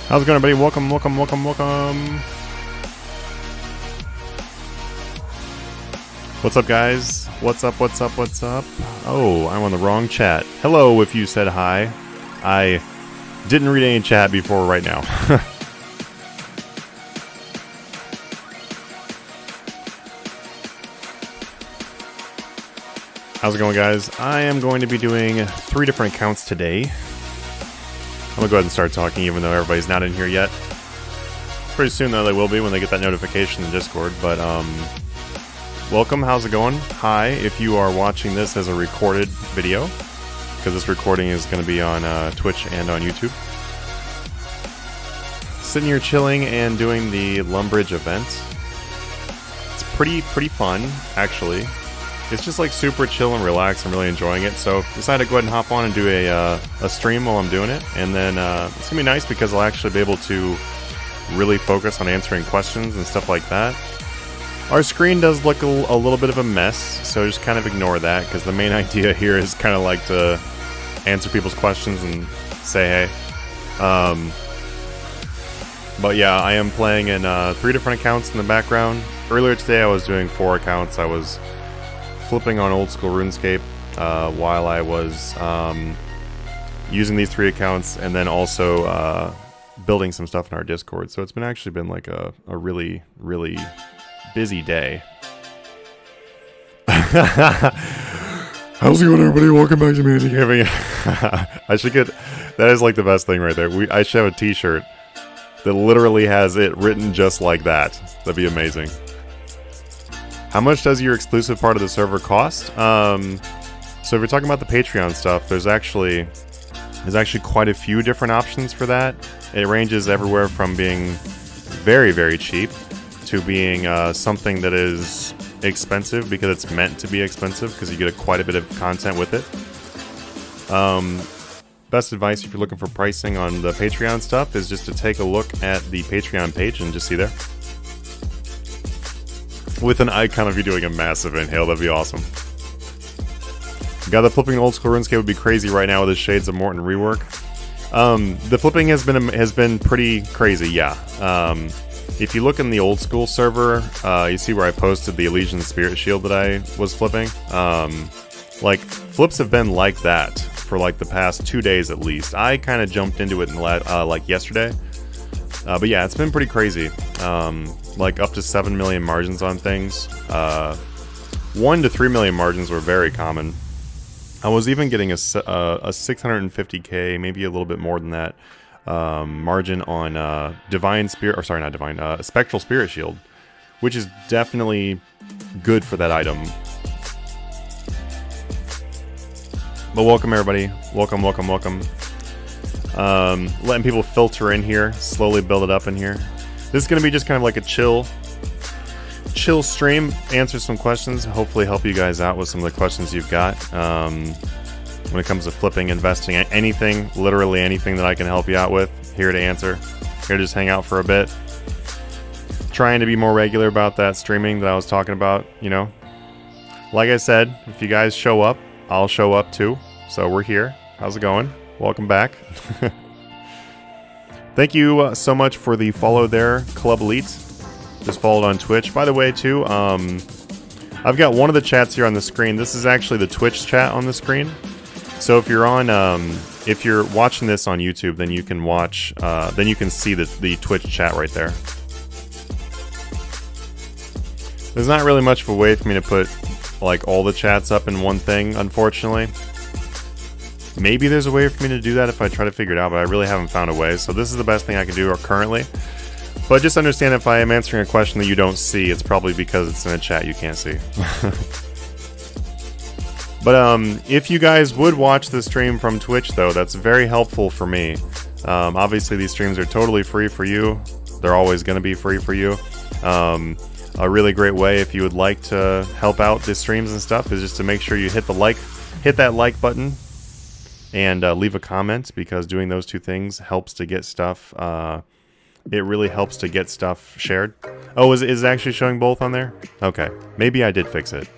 How's it going, everybody? Welcome, welcome, welcome, welcome. What's up, guys? What's up, what's up, what's up? Oh, I'm on the wrong chat. Hello, if you said hi. I didn't read any chat before right now. How's it going, guys? I am going to be doing 3 different accounts today. I'm going to go ahead and start talking even though everybody's not in here yet. Pretty soon, though, they will be when they get that notification in Discord. But, welcome. How's it going? Hi, if you are watching this as a recorded video, because this recording is going to be on Twitch and on YouTube. Sitting here chilling and doing the Lumbridge event. It's pretty fun, actually. It's just like super chill and relaxed. I'm really enjoying it. So decided to go ahead and hop on and do a stream while I'm doing it. And then it's going to be nice because I'll actually be able to really focus on answering questions and stuff like that. Our screen does look a little bit of a mess, so just kind of ignore that because the main idea here is kind of like to answer people's questions and say hey. But yeah, I am playing in 3 different accounts in the background. Earlier today I was doing 4 accounts. I was flipping on old school RuneScape while I was using these 3 accounts, and then also building some stuff in our Discord. So it's been like a really busy day. How's it going, everybody? Welcome back to Manatee Gaming. I should get that is like the best thing right there. I should have a t-shirt that literally has it written just like that. That'd be amazing. How much does your exclusive part of the server cost? So if you're talking about the Patreon stuff, there's actually quite a few different options for that. It ranges everywhere from being very cheap to being something that is expensive because it's meant to be expensive because you get quite a bit of content with it. Best advice if you're looking for pricing on the Patreon stuff is just to take a look at the Patreon page and just see there. With an icon of you doing a massive inhale, that'd be awesome. God, the flipping old school RuneScape would be crazy right now with the Shades of Morton rework. The flipping has been pretty crazy, yeah. If you look in the old school server, you see where I posted the Elysian Spirit Shield that I was flipping. Like, flips have been like that for like the past 2 days at least. I kind of jumped into it in like yesterday. But yeah, it's been pretty crazy. Like up to 7 million margins on things. 1 to 3 million margins were very common. I was even getting a 650k, maybe a little bit more than that, margin on Divine Spirit, or sorry, not Divine, Spectral Spirit Shield, which is definitely good for that item. But welcome, everybody. Welcome, welcome, welcome. Letting people filter in here, slowly build it up in here. This is going to be just kind of like a chill stream, answer some questions, hopefully help you guys out with some of the questions you've got. When it comes to flipping, investing, anything, literally anything that I can help you out with, here to answer. Here to just hang out for a bit. Trying to be more regular about that streaming that I was talking about, you know. Like I said, if you guys show up, I'll show up too. So we're here. How's it going? Welcome back. Thank you so much for the follow there, Club Elite. Just followed on Twitch. By the way, too, I've got one of the chats here on the screen. This is actually the Twitch chat on the screen. So if you're on, if you're watching this on YouTube, then you can watch, then you can see the Twitch chat right there. There's not really much of a way for me to put like all the chats up in one thing, unfortunately. Maybe there's a way for me to do that if I try to figure it out, but I really haven't found a way. So this is the best thing I can do currently. But just understand if I am answering a question that you don't see, it's probably because it's in a chat you can't see. But if you guys would watch the stream from Twitch, though, that's very helpful for me. Obviously, these streams are totally free for you. They're always going to be free for you. A really great way, if you would like to help out the streams and stuff, is just to make sure you hit that like button. And leave a comment, because doing those 2 things helps to get stuff. It really helps to get stuff shared. Oh, is it actually showing both on there? Okay, maybe I did fix it.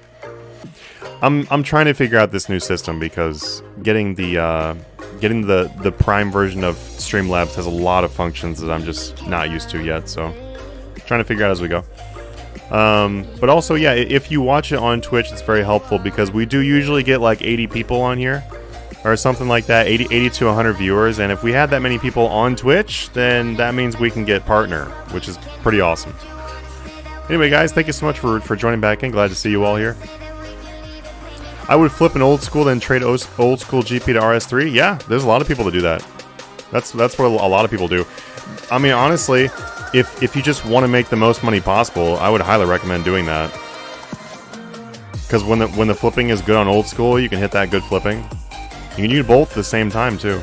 I'm trying to figure out this new system because getting the getting the Prime version of Streamlabs has a lot of functions that I'm just not used to yet, so trying to figure out as we go. But also, yeah, if you watch it on Twitch, it's very helpful because we do usually get like 80 people on here or something like that, 80 to 100 viewers, and if we had that many people on Twitch, then that means we can get partner, which is pretty awesome. Anyway, guys, thank you so much for joining back in. Glad to see you all here. I would flip an old school, then trade old school GP to RS3. Yeah, there's a lot of people that do that. That's what a lot of people do. I mean, honestly, if you just want to make the most money possible, I would highly recommend doing that. Because when the flipping is good on old school, you can hit that good flipping. You can use both at the same time too.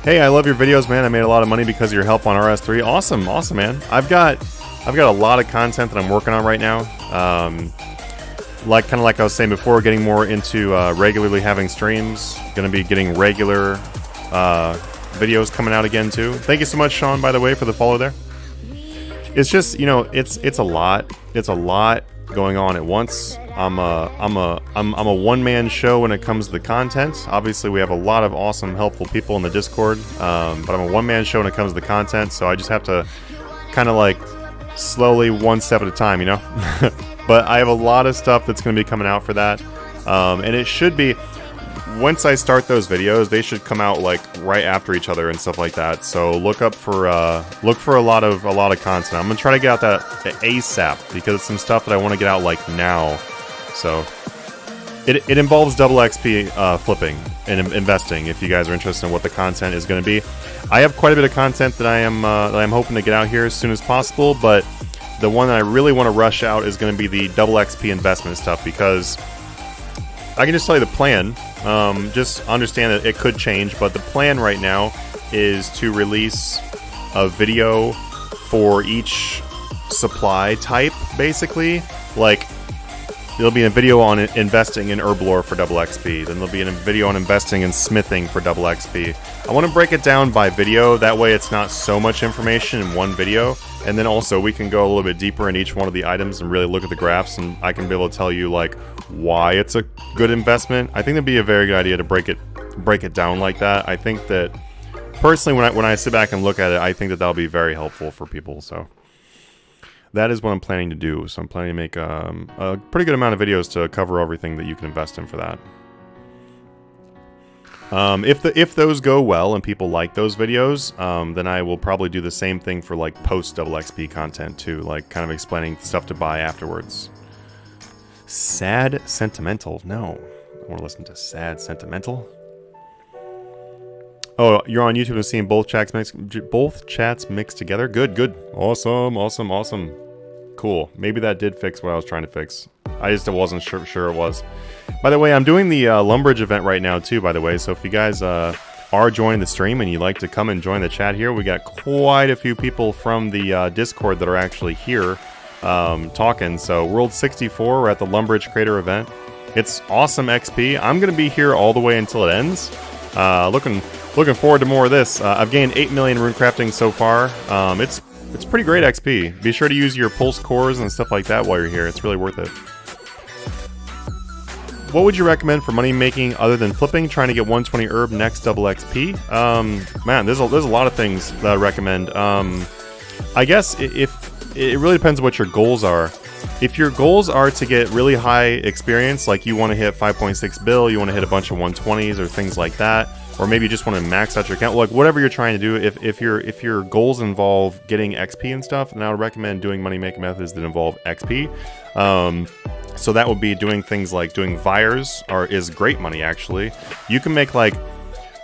Hey, I love your videos, man. I made a lot of money because of your help on RS3. Awesome, awesome, man. I've got a lot of content that I'm working on right now. Kind of like I was saying before, getting more into regularly having streams. Going to be getting regular videos coming out again too. Thank you so much, Sean, by the way, for the follow there. It's just, you know, it's a lot. It's a lot going on at once. I'm a one-man show when it comes to the content. Obviously, we have a lot of awesome, helpful people in the Discord, but I'm a one-man show when it comes to the content, so I just have to kind of like slowly, one step at a time, you know. But I have a lot of stuff that's going to be coming out for that, and it should be, once I start those videos, they should come out like right after each other and stuff like that. So look for a lot of content. I'm gonna try to get out that ASAP because it's some stuff that I want to get out like now. So it involves double XP flipping and investing. If you guys are interested in what the content is going to be, I have quite a bit of content that I'm hoping to get out here as soon as possible. But the one that I really want to rush out is going to be the double XP investment stuff, because I can just tell you the plan. Just understand that it could change, but the plan right now is to release a video for each supply type, basically. Like, there'll be a video on investing in Herblore for double XP. Then there'll be a video on investing in smithing for double XP. I want to break it down by video. That way it's not so much information in one video. And then also we can go a little bit deeper in each one of the items and really look at the graphs, and I can be able to tell you like why it's a good investment. I think it'd be a very good idea to break it down like that. I think that personally, when I sit back and look at it, I think that that'll be very helpful for people. So that is what I'm planning to do. So I'm planning to make a pretty good amount of videos to cover everything that you can invest in for that. If those go well and people like those videos, then I will probably do the same thing for like post double XP content too, like kind of explaining stuff to buy afterwards. Sad Sentimental. No, I don't want to listen to Sad Sentimental. Oh, you're on YouTube and seeing both chats mixed together. Good, good, awesome, awesome, awesome. Cool. Maybe that did fix what I was trying to fix. I just wasn't sure it was. By the way, I'm doing the Lumbridge event right now too, by the way. So if you guys are joining the stream and you'd like to come and join the chat here, we got quite a few people from the Discord that are actually here talking. So World 64, we're at the Lumbridge Creator event. It's awesome XP. I'm going to be here all the way until it ends. Looking forward to more of this. I've gained 8 million runecrafting so far. It's pretty great XP. Be sure to use your pulse cores and stuff like that while you're here. It's really worth it. What would you recommend for money making other than flipping? Trying to get 120 herb next double XP. Man, there's a lot of things that I recommend. I guess if it really depends what your goals are. If your goals are to get really high experience, like you want to hit 5.6 bill, you want to hit a bunch of 120s or things like that, or maybe you just want to max out your account, like whatever you're trying to do, if your goals involve getting XP and stuff, then I would recommend doing money making methods that involve XP. So that would be doing things like doing Vires, is great money actually. You can make like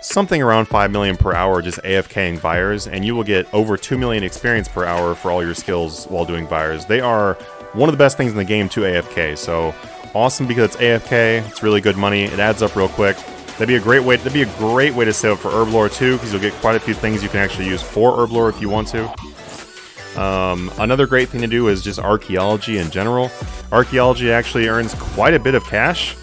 something around 5 million per hour just AFKing Vires, and you will get over 2 million experience per hour for all your skills while doing Vires. They are one of the best things in the game to AFK, so awesome because it's AFK, it's really good money, it adds up real quick. That'd be a great way to save up for Herblore too, because you'll get quite a few things you can actually use for Herblore if you want to. Another great thing to do is just archaeology in general. Archaeology actually earns quite a bit of cash,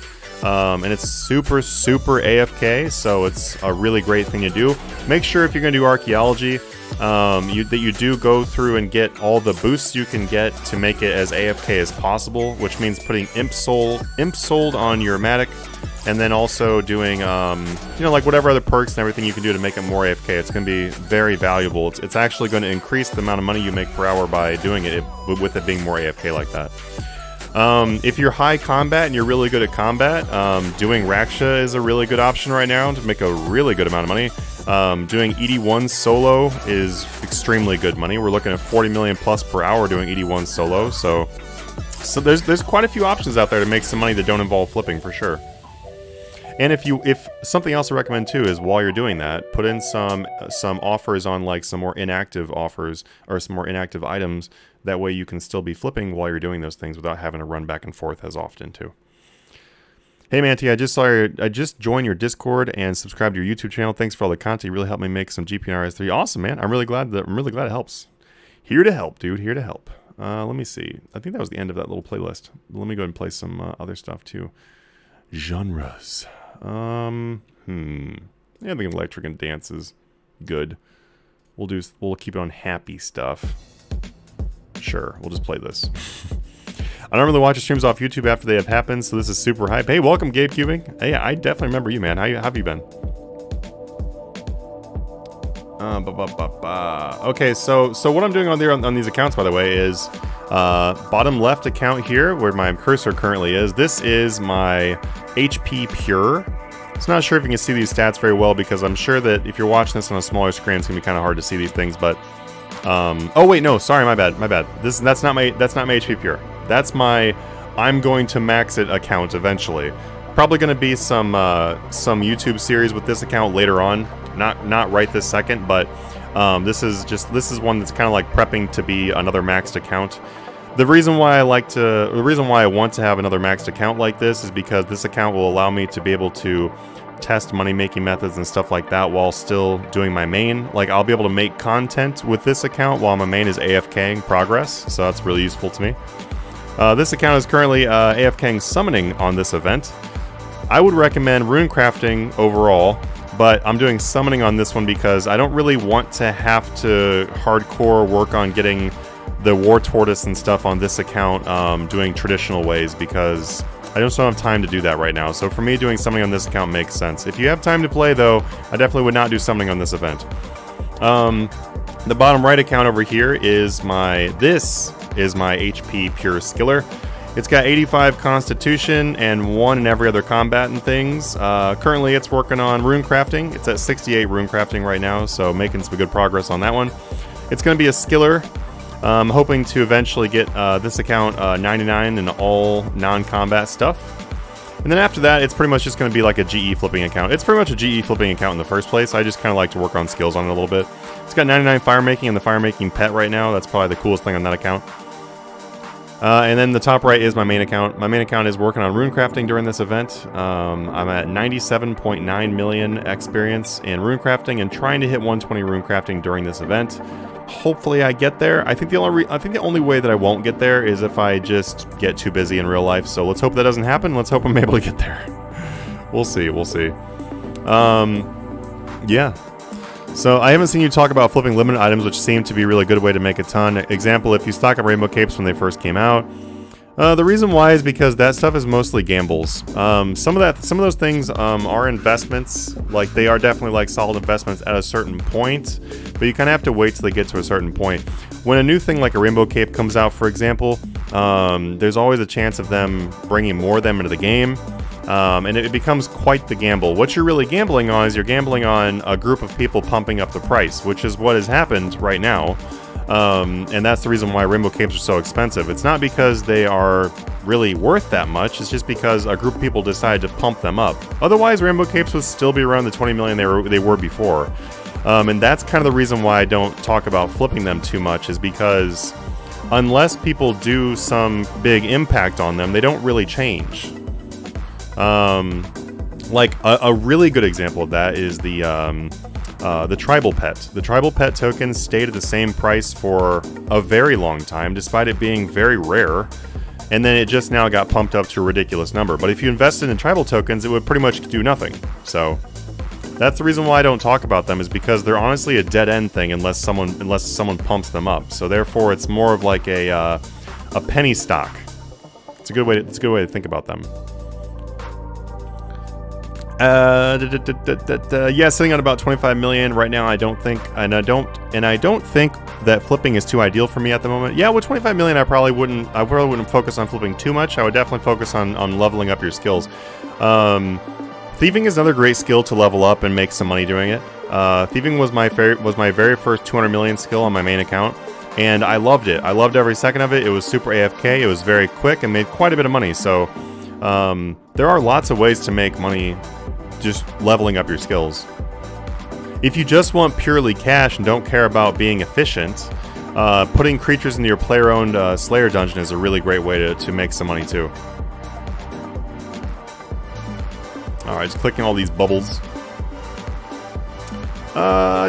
and it's super AFK, so it's a really great thing to do. Make sure if you're going to do archaeology, that you do go through and get all the boosts you can get to make it as AFK as possible, which means putting Imp Sold on your Matic, and then also doing, you know, like whatever other perks and everything you can do to make it more AFK. It's going to be very valuable. It's actually going to increase the amount of money you make per hour by doing it with it being more AFK like that. If you're high combat and you're really good at combat, doing Raksha is a really good option right now to make a really good amount of money. Doing ED1 solo is extremely good money. We're looking at 40 million plus per hour doing ED1 solo, so there's quite a few options out there to make some money that don't involve flipping for sure. And if something else I recommend too is while you're doing that, put in some offers on like some more inactive offers or some more inactive items. That way you can still be flipping while you're doing those things without having to run back and forth as often too. Hey Manatee, I just joined your Discord and subscribed to your YouTube channel. Thanks for all the content. You really helped me make some GPN RS3. Awesome, man. I'm really glad it helps. Here to help, dude. Here to help. Let me see. I think that was the end of that little playlist. Let me go ahead and play some other stuff too. Genres. Yeah, I think electric and dance is good. We'll keep it on happy stuff. Sure, we'll just play this. I don't really watch the streams off YouTube after they have happened, so this is super hype. Hey, welcome, Gabe Cubing. Hey, I definitely remember you, man. How have you been? Okay, so what I'm doing on these accounts, by the way, is bottom left account here, where my cursor currently is. This is my HP Pure. So not sure if you can see these stats very well, because I'm sure that if you're watching this on a smaller screen, it's gonna be kind of hard to see these things. But oh wait, no, sorry, my bad. That's not my HP Pure. That's my I'm going to max it account eventually. Probably going to be some YouTube series with this account later on. Not right this second, but this is one that's kind of like prepping to be another maxed account. The reason why I want to have another maxed account like this is because this account will allow me to be able to test money-making methods and stuff like that while still doing my main. Like, I'll be able to make content with this account while my main is AFKing progress, so that's really useful to me. This account is currently AFKing summoning on this event. I would recommend rune crafting overall, but I'm doing summoning on this one because I don't really want to have to hardcore work on getting the War Tortoise and stuff on this account doing traditional ways, because I just don't have time to do that right now. So for me, doing summoning on this account makes sense. If you have time to play, though, I definitely would not do summoning on this event. The bottom right account over here is this is my HP Pure Skiller. It's got 85 Constitution and 1 in every other combat and things. Currently, it's working on rune crafting. It's at 68 rune crafting right now, so making some good progress on that one. It's going to be a Skiller. I'm hoping to eventually get this account 99 in all non-combat stuff. And then after that, it's pretty much just going to be like a GE flipping account. It's pretty much a GE flipping account in the first place. I just kind of like to work on skills on it a little bit. It's got 99 firemaking and the firemaking pet right now. That's probably the coolest thing on that account. And then the top right is my main account. My main account is working on rune crafting during this event. I'm at 97.9 million experience in rune crafting and trying to hit 120 rune crafting during this event. Hopefully I get there. I think the only way that I won't get there is if I just get too busy in real life. So let's hope that doesn't happen. Let's hope I'm able to get there. We'll see. We'll see. Yeah. So I haven't seen you talk about flipping limited items, which seem to be a really good way to make a ton. Example, if you stock up Rainbow Capes when they first came out. The reason why is because that stuff is mostly gambles. Some of those things are investments. Like, they are definitely like solid investments at a certain point, but you kind of have to wait till they get to a certain point. When a new thing like a Rainbow Cape comes out, for example, there's always a chance of them bringing more of them into the game, and it becomes quite the gamble. What you're really gambling on is you're gambling on a group of people pumping up the price, which is what has happened right now. And that's the reason why Rainbow Capes are so expensive. It's not because they are really worth that much, it's just because a group of people decided to pump them up. Otherwise, Rainbow Capes would still be around the 20 million they were before. And that's kind of the reason why I don't talk about flipping them too much, is because unless people do some big impact on them, they don't really change. Like a really good example of that is the tribal pet. The tribal pet token stayed at the same price for a very long time, despite it being very rare, and then it just now got pumped up to a ridiculous number. But if you invested in tribal tokens, it would pretty much do nothing. So that's the reason why I don't talk about them, is because they're honestly a dead end thing unless someone pumps them up. So therefore, it's more of like a penny stock. It's a good way to think about them. Yeah, sitting on about 25 million right now. I don't think that flipping is too ideal for me at the moment. Yeah, with 25 million, I probably wouldn't focus on flipping too much. I would definitely focus on leveling up your skills. Thieving is another great skill to level up and make some money doing it. Thieving was my very first 200 million skill on my main account, and I loved it. I loved every second of it. It was super AFK. It was very quick and made quite a bit of money. So there are lots of ways to make money just leveling up your skills. If you just want purely cash and don't care about being efficient, putting creatures into your player-owned Slayer dungeon is a really great way to make some money too. Alright, just clicking all these bubbles. Oh,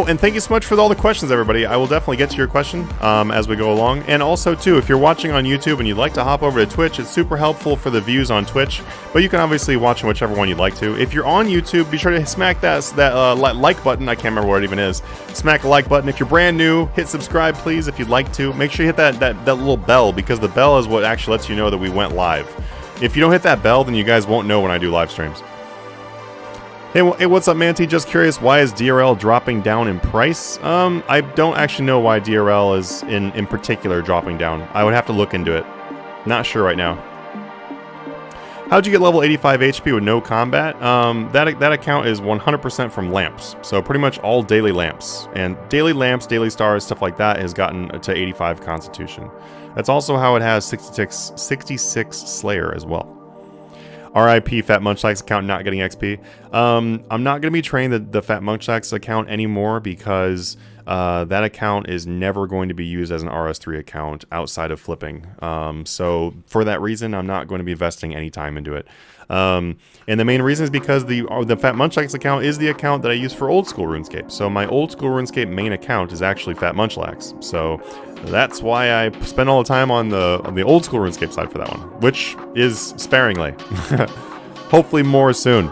and thank you so much for all the questions, everybody. I will definitely get to your question as we go along. And also, too, if you're watching on YouTube and you'd like to hop over to Twitch, it's super helpful for the views on Twitch. But you can obviously watch on whichever one you'd like to. If you're on YouTube, be sure to smack that like button. I can't remember what it even is. Smack the like button. If you're brand new, hit subscribe, please, if you'd like to. Make sure you hit that little bell, because the bell is what actually lets you know that we went live. If you don't hit that bell, then you guys won't know when I do live streams. Hey, what's up, Manatee? Just curious, why is DRL dropping down in price? I don't actually know why DRL is in particular dropping down. I would have to look into it. Not sure right now. How'd you get level 85 HP with no combat? That account is 100% from lamps. So pretty much all daily lamps. And daily lamps, daily stars, stuff like that has gotten to 85 constitution. That's also how it has 66 Slayer as well. RIP Fat Munchlax account not getting XP. I'm not going to be training the Fat Munchlax account anymore, because that account is never going to be used as an RS3 account outside of flipping. So for that reason, I'm not going to be investing any time into it. And the main reason is because the Fat Munchlax account is the account that I use for old school RuneScape. So my old school RuneScape main account is actually Fat Munchlax. So that's why I spend all the time on the old school RuneScape side for that one, which is sparingly. Hopefully more soon.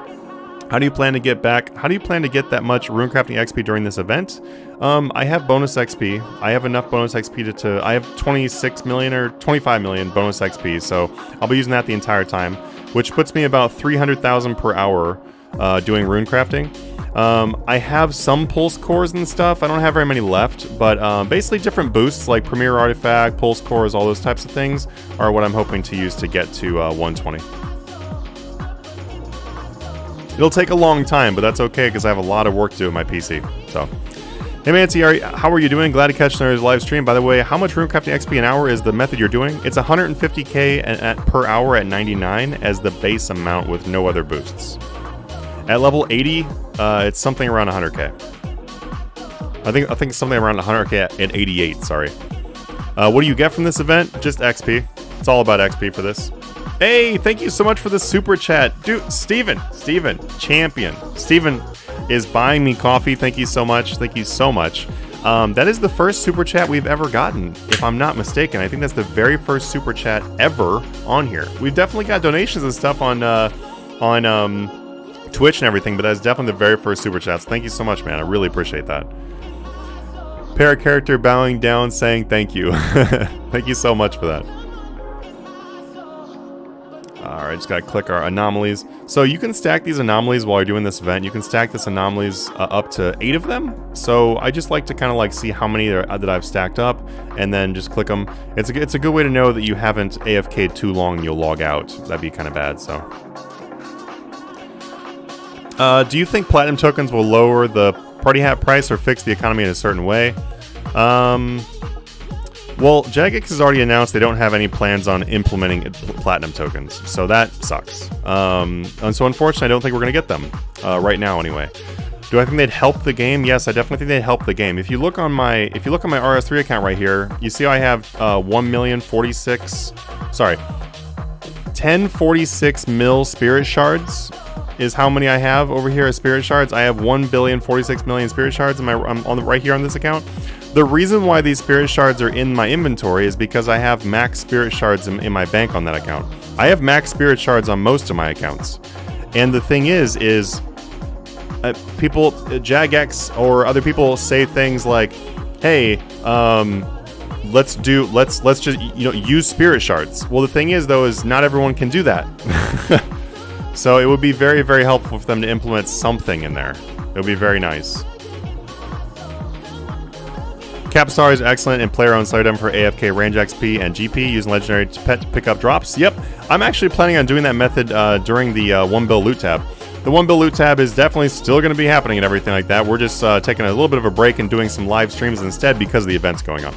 How do you plan to get that much runecrafting XP during this event? I have bonus XP. I have enough bonus XP I have 26 million or 25 million bonus XP, so I'll be using that the entire time, which puts me about 300,000 per hour doing runecrafting. I have some pulse cores and stuff. I don't have very many left, but basically different boosts like Premier Artifact, pulse cores, all those types of things are what I'm hoping to use to get to 120. It'll take a long time, but that's okay because I have a lot of work to do with my PC. So, hey Manatee, how are you doing? Glad to catch another live stream. By the way, how much runecrafting XP an hour is the method you're doing? It's 150k per hour at 99 as the base amount with no other boosts. At level 80, it's something around 100k. I think it's something around 100k at 88. Sorry. What do you get from this event? Just XP. It's all about XP for this. Hey, thank you so much for the super chat. Dude, Steven, champion. Steven is buying me coffee. Thank you so much. Thank you so much. That is the first super chat we've ever gotten, if I'm not mistaken. I think that's the very first super chat ever on here. We've definitely got donations and stuff on Twitch and everything, but that's definitely the very first super chats. Thank you so much, man. I really appreciate that. Para character bowing down saying thank you. Thank you so much for that. Alright, just gotta click our anomalies. So you can stack these anomalies while you're doing this event. You can stack this anomalies up to 8 of them. So I just like to kind of like see how many that I've stacked up and then just click them. It's a good way to know that you haven't AFK'd too long and you'll log out. That'd be kind of bad, so. Do you think platinum tokens will lower the party hat price or fix the economy in a certain way? Well, Jagex has already announced they don't have any plans on implementing platinum tokens, so that sucks. And so unfortunately, I don't think we're going to get them right now, anyway. Do I think they'd help the game? Yes, I definitely think they'd help the game. If you look on my RS3 account right here, you see I have 1046 mil spirit shards is how many I have over here as spirit shards. I have 1,046,000,000 spirit shards right here on this account. The reason why these spirit shards are in my inventory is because I have max spirit shards in my bank on that account. I have max spirit shards on most of my accounts. And the thing is people, Jagex or other people say things like, hey, let's just, use spirit shards. Well, the thing is though, is not everyone can do that. So it would be very, very helpful for them to implement something in there. It would be very nice. Capstar is excellent in player-owned Slayer Dungeon for AFK range XP and GP using legendary pet to pick up drops. Yep, I'm actually planning on doing that method during the 1 bill loot tab. The 1 bill loot tab is definitely still going to be happening and everything like that. We're just taking a little bit of a break and doing some live streams instead because of the events going on.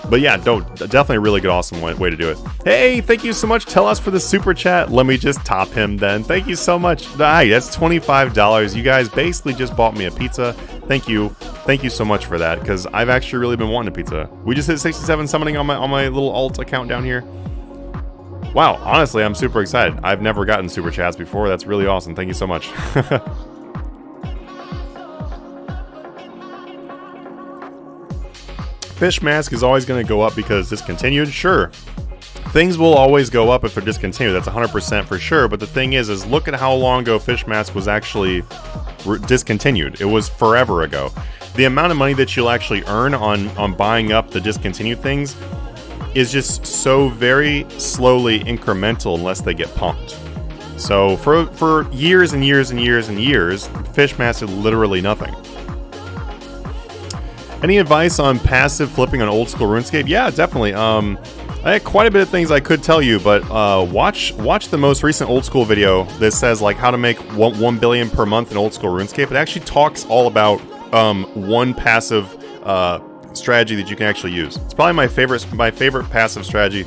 But yeah, definitely a really good, awesome way to do it. Hey, thank you so much. Tell us for the super chat. Let me just top him then. Thank you so much. Hi, that's $25. You guys basically just bought me a pizza. Thank you. Thank you so much for that, because I've actually really been wanting a pizza. We just hit 67 summoning on my little alt account down here. Wow, honestly, I'm super excited. I've never gotten super chats before. That's really awesome. Thank you so much. Fish mask is always going to go up because discontinued. Sure, things will always go up if they're discontinued. That's 100% for sure. But the thing is look at how long ago fish mask was actually discontinued. It was forever ago. The amount of money that you'll actually earn on buying up the discontinued things is just so very slowly incremental unless they get pumped. So for years and years and years and years, fish mask is literally nothing. Any advice on passive flipping on old school RuneScape? Yeah, definitely. I had quite a bit of things I could tell you, but watch the most recent old school video that says like how to make 1 billion per month in old school RuneScape. It actually talks all about one passive strategy that you can actually use. It's probably my favorite passive strategy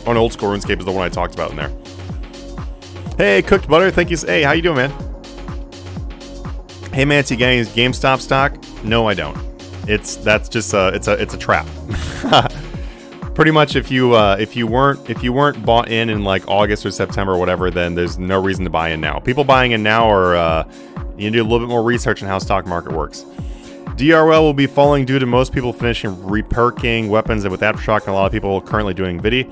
on old school RuneScape is the one I talked about in there. Hey, Cooked Butter, thank you. Hey, how you doing, man? Hey, Manatee gang, GameStop stock? No, I don't. That's just it's a trap. Pretty much, if you weren't bought in like August or September or whatever, then there's no reason to buy in now. People buying in now are you need to do a little bit more research on how stock market works. DRL will be falling due to most people finishing reperking weapons with Aftershock and a lot of people currently doing Vidi.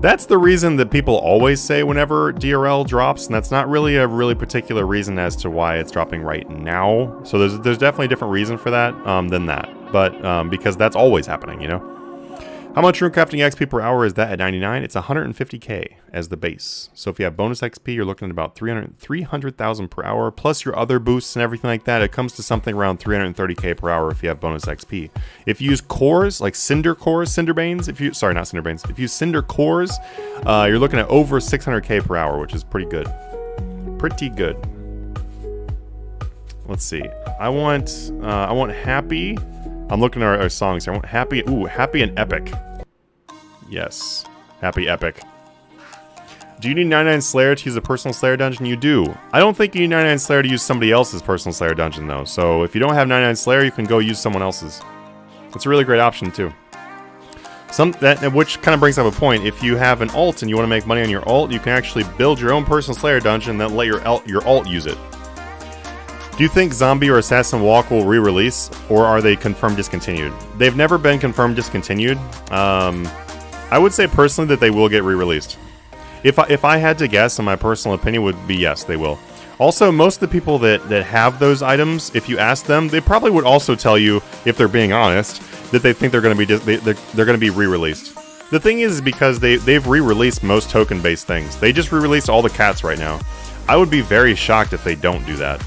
That's the reason that people always say whenever DRL drops, and that's not really a really particular reason as to why it's dropping right now. So there's definitely a different reason for that than that, but because that's always happening, you know. How much runecrafting XP per hour is that at 99? It's 150k as the base. So if you have bonus XP, you're looking at about 300,000 per hour, plus your other boosts and everything like that. It comes to something around 330k per hour if you have bonus XP. If you use cores, like Cinder cores, Cinderbanes, if you use Cinder cores, you're looking at over 600k per hour, which is pretty good. Pretty good. Let's see. I want happy. I'm looking at our songs here. I want happy. Ooh, happy and epic. Yes. Happy epic. Do you need 99 Slayer to use a personal Slayer dungeon? You do. I don't think you need 99 Slayer to use somebody else's personal Slayer dungeon, though. So if you don't have 99 Slayer, you can go use someone else's. It's a really great option, too. Which kind of brings up a point. If you have an alt and you want to make money on your alt, you can actually build your own personal Slayer dungeon and then let your alt use it. Do you think Zombie or Assassin Walk will re-release, or are they confirmed discontinued? They've never been confirmed discontinued. I would say personally that they will get re-released. If I had to guess, and my personal opinion would be yes, they will. Also, most of the people that have those items, if you ask them, they probably would also tell you, if they're being honest, that they think they're going to be they're going to be re-released. The thing is because they've re-released most token-based things. They just re-released all the cats right now. I would be very shocked if they don't do that.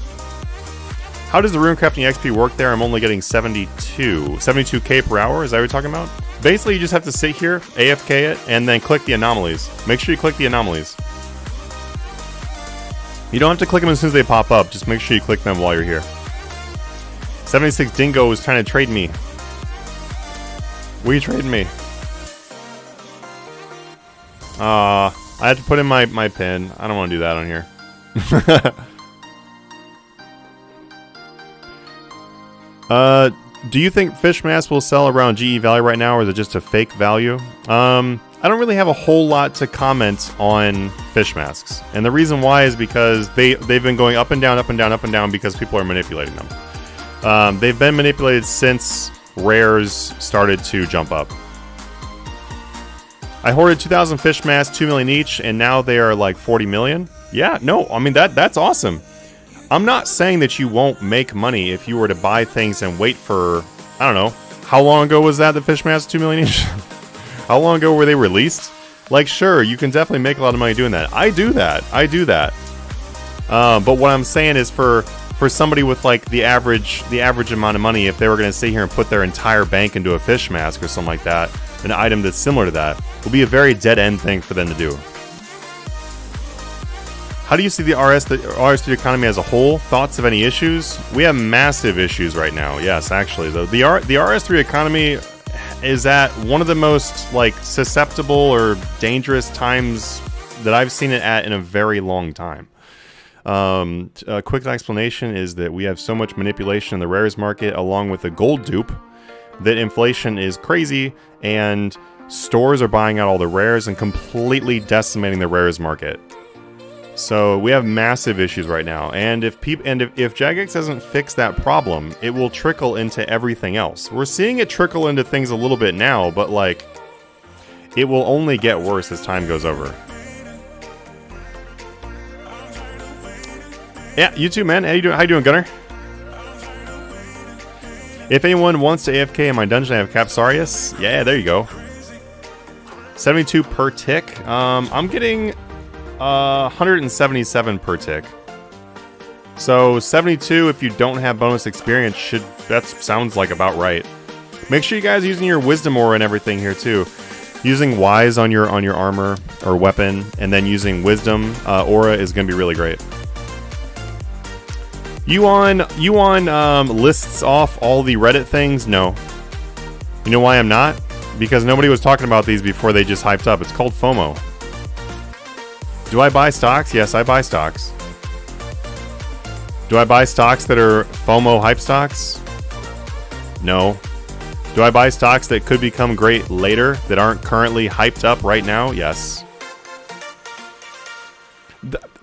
How does the runecrafting XP work there? I'm only getting 72k per hour. Is that what you're talking about? Basically, you just have to sit here, AFK it, and then click the anomalies. Make sure you click the anomalies. You don't have to click them as soon as they pop up. Just make sure you click them while you're here. 76 Dingo is trying to trade me. What are you trading me? I have to put in my pin. I don't want to do that on here. Do you think fish mask will sell around GE value right now, or is it just a fake value? I don't really have a whole lot to comment on fish masks. And the reason why is because they've been going up and down, up and down, up and down because people are manipulating them. They've been manipulated since rares started to jump up. I hoarded 2,000 fish masks, 2 million each, and now they are like 40 million. Yeah, no, I mean, that's awesome. I'm not saying that you won't make money if you were to buy things and wait for, I don't know, how long ago was that the fish masks 2 million each? How long ago were they released? Like, sure, you can definitely make a lot of money doing that. I do that. But what I'm saying is for somebody with like the average amount of money, if they were going to sit here and put their entire bank into a fish mask or something like that, an item that's similar to that, will be a very dead end thing for them to do. How do you see the RS3 economy as a whole? Thoughts of any issues? We have massive issues right now. Yes, actually, though the RS3 economy is at one of the most like susceptible or dangerous times that I've seen it at in a very long time. A quick explanation is that we have so much manipulation in the rares market, along with the gold dupe, that inflation is crazy, and stores are buying out all the rares and completely decimating the rares market. So we have massive issues right now, and if Jagex doesn't fix that problem, it will trickle into everything else. We're seeing it trickle into things a little bit now, but like, it will only get worse as time goes over. Yeah, you too, man. How you doing, Gunner? If anyone wants to AFK in my dungeon, I have Capsarius. Yeah, there you go. 72 per tick. I'm getting 177 per tick. So 72 if you don't have bonus experience that sounds like about right. Make sure you guys are using your wisdom aura and everything here too. Using wise on your armor or weapon, and then using wisdom aura is going to be really great. You on lists off all the Reddit things? No. You know why I'm not? Because nobody was talking about these before they just hyped up. It's called FOMO. Do I buy stocks? Yes, I buy stocks. Do I buy stocks that are FOMO hype stocks? No. Do I buy stocks that could become great later that aren't currently hyped up right now? Yes.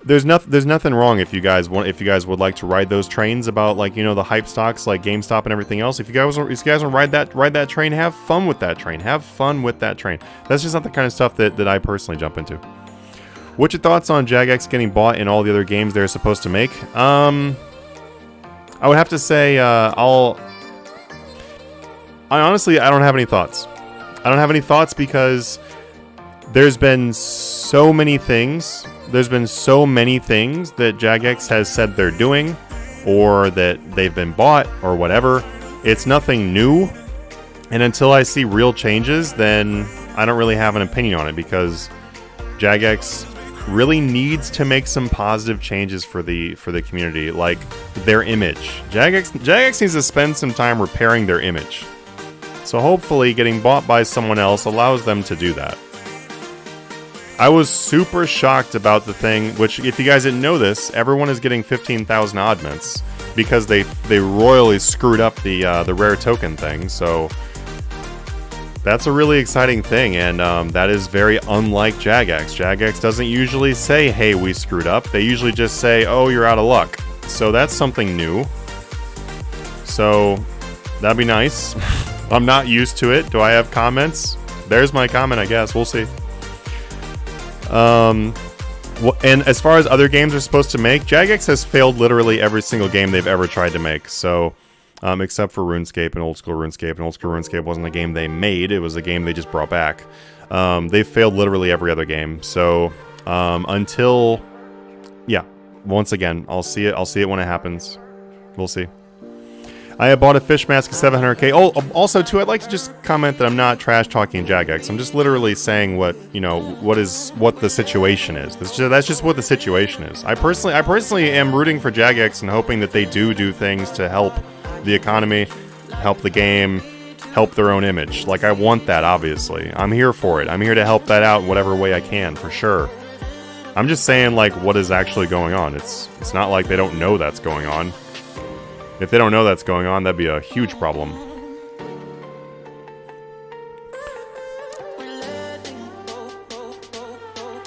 There's nothing wrong if you guys would like to ride those trains about, like, you know, the hype stocks like GameStop and everything else. If you guys want to ride that train, have fun with that train. Have fun with that train. That's just not the kind of stuff that I personally jump into. What's your thoughts on Jagex getting bought in all the other games they're supposed to make? I would have to say honestly, I don't have any thoughts. I don't have any thoughts because there's been so many things. There's been so many things that Jagex has said they're doing, or that they've been bought, or whatever. It's nothing new. And until I see real changes, then I don't really have an opinion on it, because Jagex really needs to make some positive changes for the community, like their image. Jagex needs to spend some time repairing their image. So hopefully getting bought by someone else allows them to do that. I was super shocked about the thing, which, if you guys didn't know this, everyone is getting 15,000 oddments because they royally screwed up the rare token thing. So that's a really exciting thing, and that is very unlike Jagex. Jagex doesn't usually say, hey, we screwed up. They usually just say, oh, you're out of luck. So that's something new. So that'd be nice. I'm not used to it. Do I have comments? There's my comment, I guess. We'll see. And as far as other games are supposed to make, Jagex has failed literally every single game they've ever tried to make. So, except for RuneScape and Old School RuneScape. And Old School RuneScape wasn't a game they made. It was a game they just brought back. They've failed literally every other game. So, until... Yeah. Once again, I'll see it. I'll see it when it happens. We'll see. I have bought a fish mask at 700k. Oh, also, too, I'd like to just comment that I'm not trash-talking Jagex. I'm just literally saying what the situation is. That's just what the situation is. I personally am rooting for Jagex and hoping that they do things to help the economy, help the game, help their own image. Like, I want that, obviously. I'm here for it. I'm here to help that out in whatever way I can, for sure. I'm just saying, like, what is actually going on. It's not like they don't know that's going on. If they don't know that's going on, that'd be a huge problem.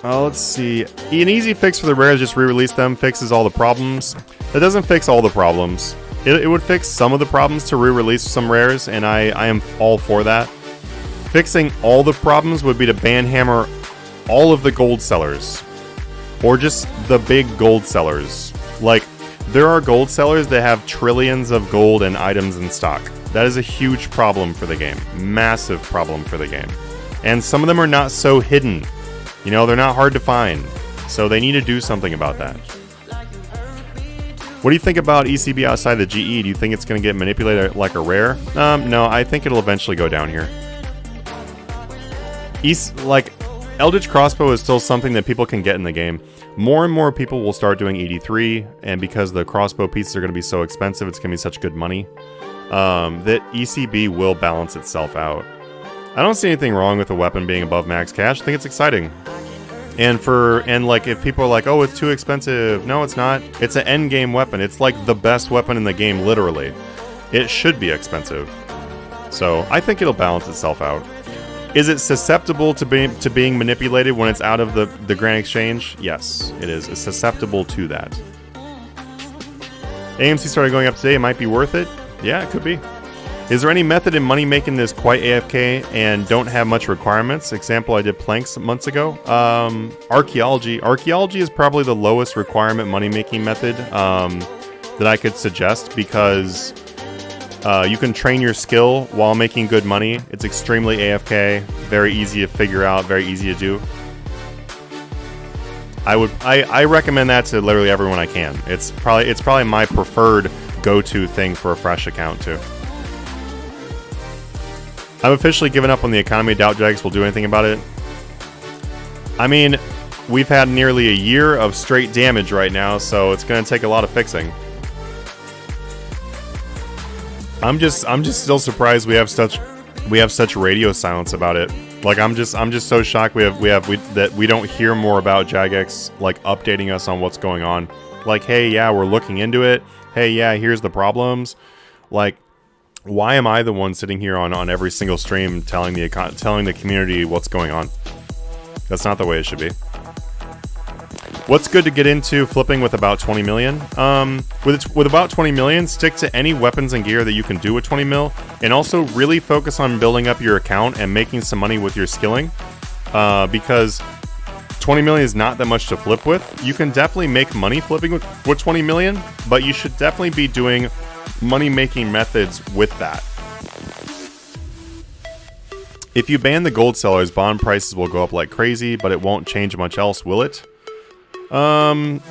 Let's see. An easy fix for the rares, just re-release them, fixes all the problems. That doesn't fix all the problems. It would fix some of the problems to re-release some rares, and I am all for that. Fixing all the problems would be to banhammer all of the gold sellers. Or just the big gold sellers. Like, there are gold sellers that have trillions of gold and items in stock. That is a huge problem for the game. Massive problem for the game. And some of them are not so hidden. You know, they're not hard to find. So they need to do something about that. What do you think about ECB outside the GE? Do you think it's going to get manipulated like a rare? No, I think it'll eventually go down here. Like, Eldritch Crossbow is still something that people can get in the game. More and more people will start doing ED3, and because the crossbow pieces are going to be so expensive, it's going to be such good money, that ECB will balance itself out. I don't see anything wrong with a weapon being above max cash. I think it's exciting. And like, if people are like, oh, it's too expensive. No, it's not. It's an end game weapon. It's like the best weapon in the game, literally. It should be expensive. So I think it'll balance itself out. Is it susceptible to being manipulated when it's out of the Grand Exchange? Yes, it is. It's susceptible to that. AMC started going up today. It might be worth it. Yeah, it could be. Is there any method in money making this quite AFK and don't have much requirements? Example, I did planks months ago. Archaeology. Archaeology is probably the lowest requirement money making method that I could suggest, because you can train your skill while making good money. It's extremely AFK, very easy to figure out, very easy to do. I recommend that to literally everyone I can. It's probably my preferred go-to thing for a fresh account too. I've officially given up on the economy. Doubt Jagex will do anything about it. I mean, we've had nearly a year of straight damage right now, so it's going to take a lot of fixing. I'm just still surprised we have such radio silence about it. Like, I'm just so shocked that we don't hear more about Jagex, like, updating us on what's going on. Like, hey, yeah, we're looking into it. Hey, yeah, here's the problems. Like, why am I the one sitting here on every single stream telling the community what's going on? That's not the way it should be. What's good to get into flipping with about 20 million? With about 20 million, stick to any weapons and gear that you can do with 20 mil, and also really focus on building up your account and making some money with your skilling, because 20 million is not that much to flip with. You can definitely make money flipping with 20 million, but you should definitely be doing money-making methods with that. If you ban the gold sellers, bond prices will go up like crazy, but it won't change much else, will it? Bond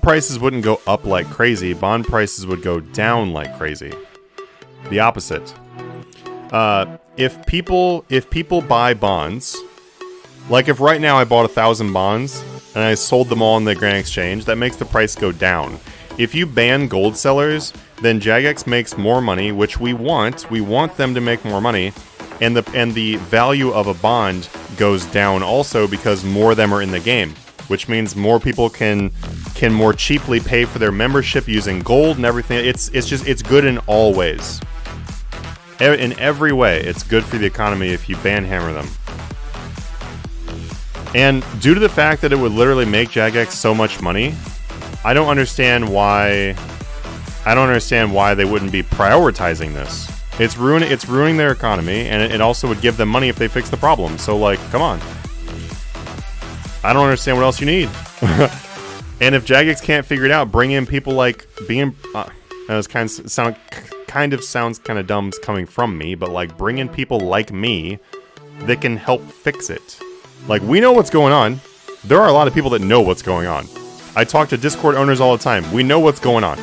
prices wouldn't go up like crazy. Bond prices would go down like crazy. The opposite. If people buy bonds, like if right now I bought 1,000 bonds and I sold them all in the Grand Exchange, that makes the price go down. If you ban gold sellers, then Jagex makes more money, which we want. We want them to make more money, and the value of a bond goes down also because more of them are in the game, which means more people can more cheaply pay for their membership using gold and everything. It's good in all ways. In every way, it's good for the economy if you ban hammer them. And due to the fact that it would literally make Jagex so much money, I don't understand why they wouldn't be prioritizing this. It's ruining their economy, and it also would give them money if they fix the problem. So, like, come on. I don't understand what else you need. And if Jagex can't figure it out, bring in people like being. It kind of sounds kind of dumb coming from me, but like bring in people like me that can help fix it. Like, we know what's going on. There are a lot of people that know what's going on. I talk to Discord owners all the time. We know what's going on.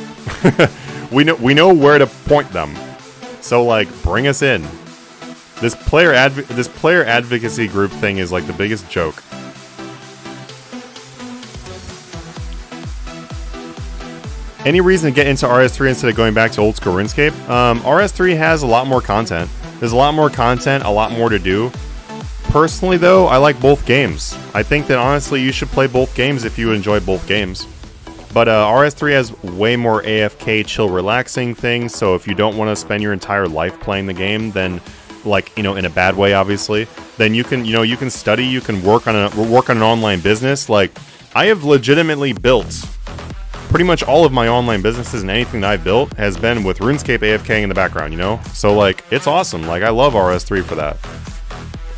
we know where to point them. So, like, bring us in. This player advocacy group thing is like the biggest joke. Any reason to get into RS3 instead of going back to old school RuneScape? RS3 has a lot more content. There's a lot more content, a lot more to do. Personally, though, I like both games. I think that, honestly, you should play both games if you enjoy both games. But RS3 has way more AFK, chill, relaxing things, so if you don't want to spend your entire life playing the game, then, like, in a bad way, obviously, then you can study, you can work on an online business. Like, I have legitimately built pretty much all of my online businesses, and anything that I've built has been with RuneScape AFK in the background, So, like, it's awesome. Like, I love RS3 for that.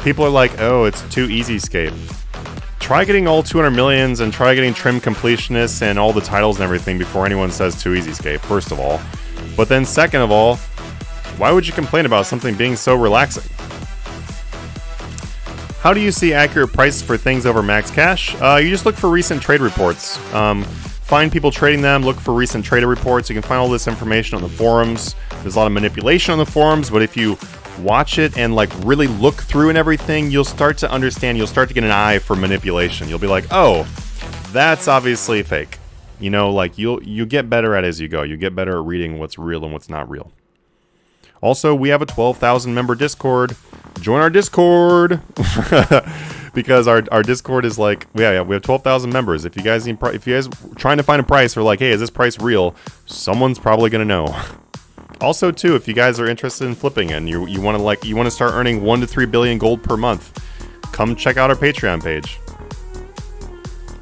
People are like, oh, it's too easy scape. Try getting all 200 millions and try getting trim completionists and all the titles and everything before anyone says too easy scape, first of all. But then second of all, why would you complain about something being so relaxing? How do you see accurate prices for things over max cash? You just look for recent trade reports. Find people trading them, look for recent trader reports. You can find all this information on the forums. There's a lot of manipulation on the forums, but if you watch it and like really look through and everything, you'll start to understand, you'll start to get an eye for manipulation. You'll be like, oh, that's obviously fake. You know, like you get better at it as you go. You get better at reading what's real and what's not real. Also, we have a 12,000 member Discord. Join our Discord because our Discord is like, yeah, we have 12,000 members. If you guys trying to find a price or like, hey, is this price real? Someone's probably gonna know. Also, too, if you guys are interested in flipping and you want to start earning 1 to 3 billion gold per month, come check out our Patreon page.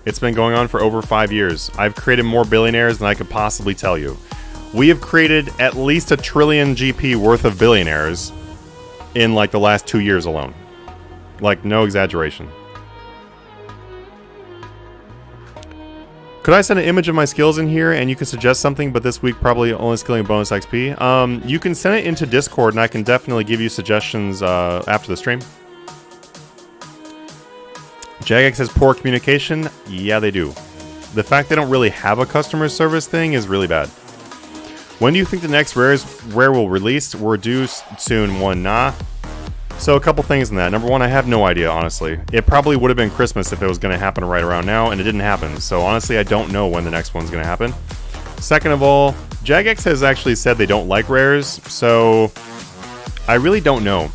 It's been going on for over 5 years. I've created more billionaires than I could possibly tell you. We have created at least 1 trillion GP worth of billionaires in like the last 2 years alone. Like, no exaggeration. Could I send an image of my skills in here and you can suggest something, but this week probably only skilling bonus XP? You can send it into Discord and I can definitely give you suggestions after the stream. Jagex has poor communication. Yeah, they do. The fact they don't really have a customer service thing is really bad. When do you think the next rare will release? We're due soon. One, nah. So a couple things in that. Number one, I have no idea, honestly. It probably would have been Christmas if it was going to happen right around now, and it didn't happen. So honestly, I don't know when the next one's going to happen. Second of all, Jagex has actually said they don't like rares, so I really don't know.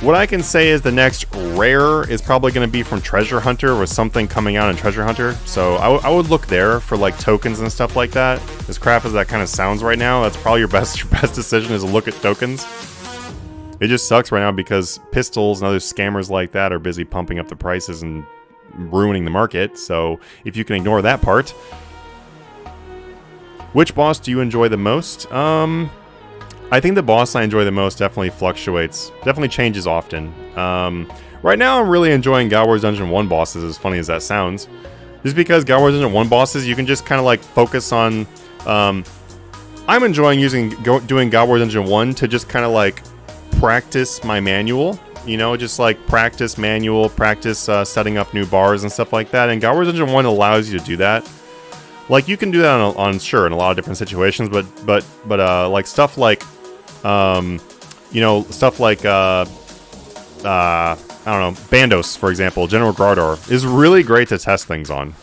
What I can say is the next rare is probably going to be from Treasure Hunter or something coming out in Treasure Hunter. So I would look there for like tokens and stuff like that. As crap as that kind of sounds right now, that's probably your best decision is to look at tokens. It just sucks right now because pistols and other scammers like that are busy pumping up the prices and ruining the market. So if you can ignore that part. Which boss do you enjoy the most? I think the boss I enjoy the most definitely fluctuates. Definitely changes often. Right now I'm really enjoying God Wars Dungeon 1 bosses, as funny as that sounds. Just because God Wars Dungeon 1 bosses, you can just kind of like focus on... I'm enjoying doing God Wars Dungeon 1 to just kind of like practice my manual. You know, just like practice manual, practice setting up new bars and stuff like that. And God Wars Dungeon 1 allows you to do that. Like, you can do that on sure, in a lot of different situations, but like stuff like... you know, stuff like, I don't know, Bandos, for example, General Grardor, is really great to test things on.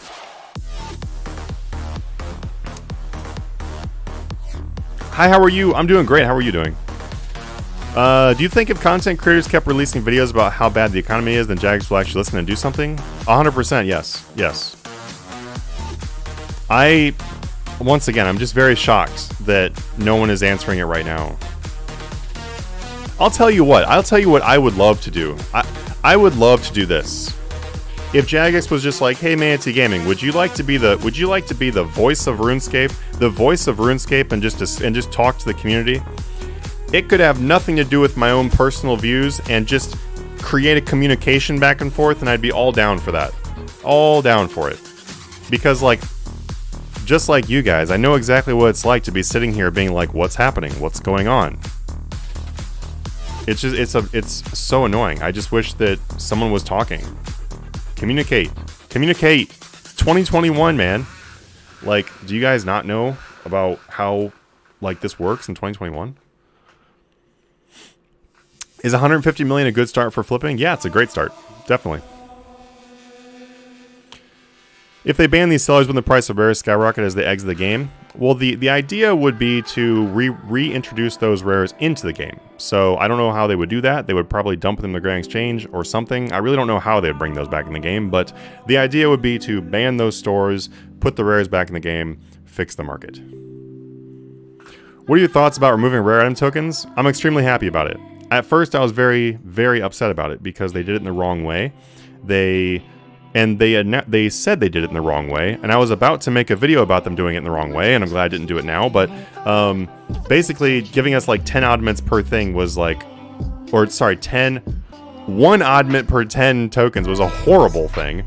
Hi, how are you? I'm doing great. How are you doing? Do you think if content creators kept releasing videos about how bad the economy is, then Jagex will actually listen and do something? 100%, yes. Yes. Once again, I'm just very shocked that no one is answering it right now. I'll tell you what I would love to do. I would love to do this. If Jagex was just like, hey, Manatee Gaming, would you like to be the voice of RuneScape? The voice of RuneScape and just talk to the community? It could have nothing to do with my own personal views and just create a communication back and forth, and I'd be all down for that. All down for it. Because, like, just like you guys, I know exactly what it's like to be sitting here being like, what's happening? What's going on? It's just, it's so annoying. I just wish that someone was talking. Communicate. Communicate. It's 2021, man. Like, do you guys not know about how, like, this works in 2021? Is 150 million a good start for flipping? Yeah, it's a great start. Definitely. If they ban these sellers when the price of rares skyrocket as they exit the game, well, the idea would be to reintroduce those rares into the game. So I don't know how they would do that. They would probably dump them in the Grand Exchange or something. I really don't know how they would bring those back in the game, but the idea would be to ban those stores, put the rares back in the game, fix the market. What are your thoughts about removing rare item tokens? I'm extremely happy about it. At first, I was very, very upset about it because they did it in the wrong way. They said they did it in the wrong way, and I was about to make a video about them doing it in the wrong way, and I'm glad I didn't do it now, but basically giving us like 10 oddments per thing was like, or sorry, 1 oddment per 10 tokens was a horrible thing.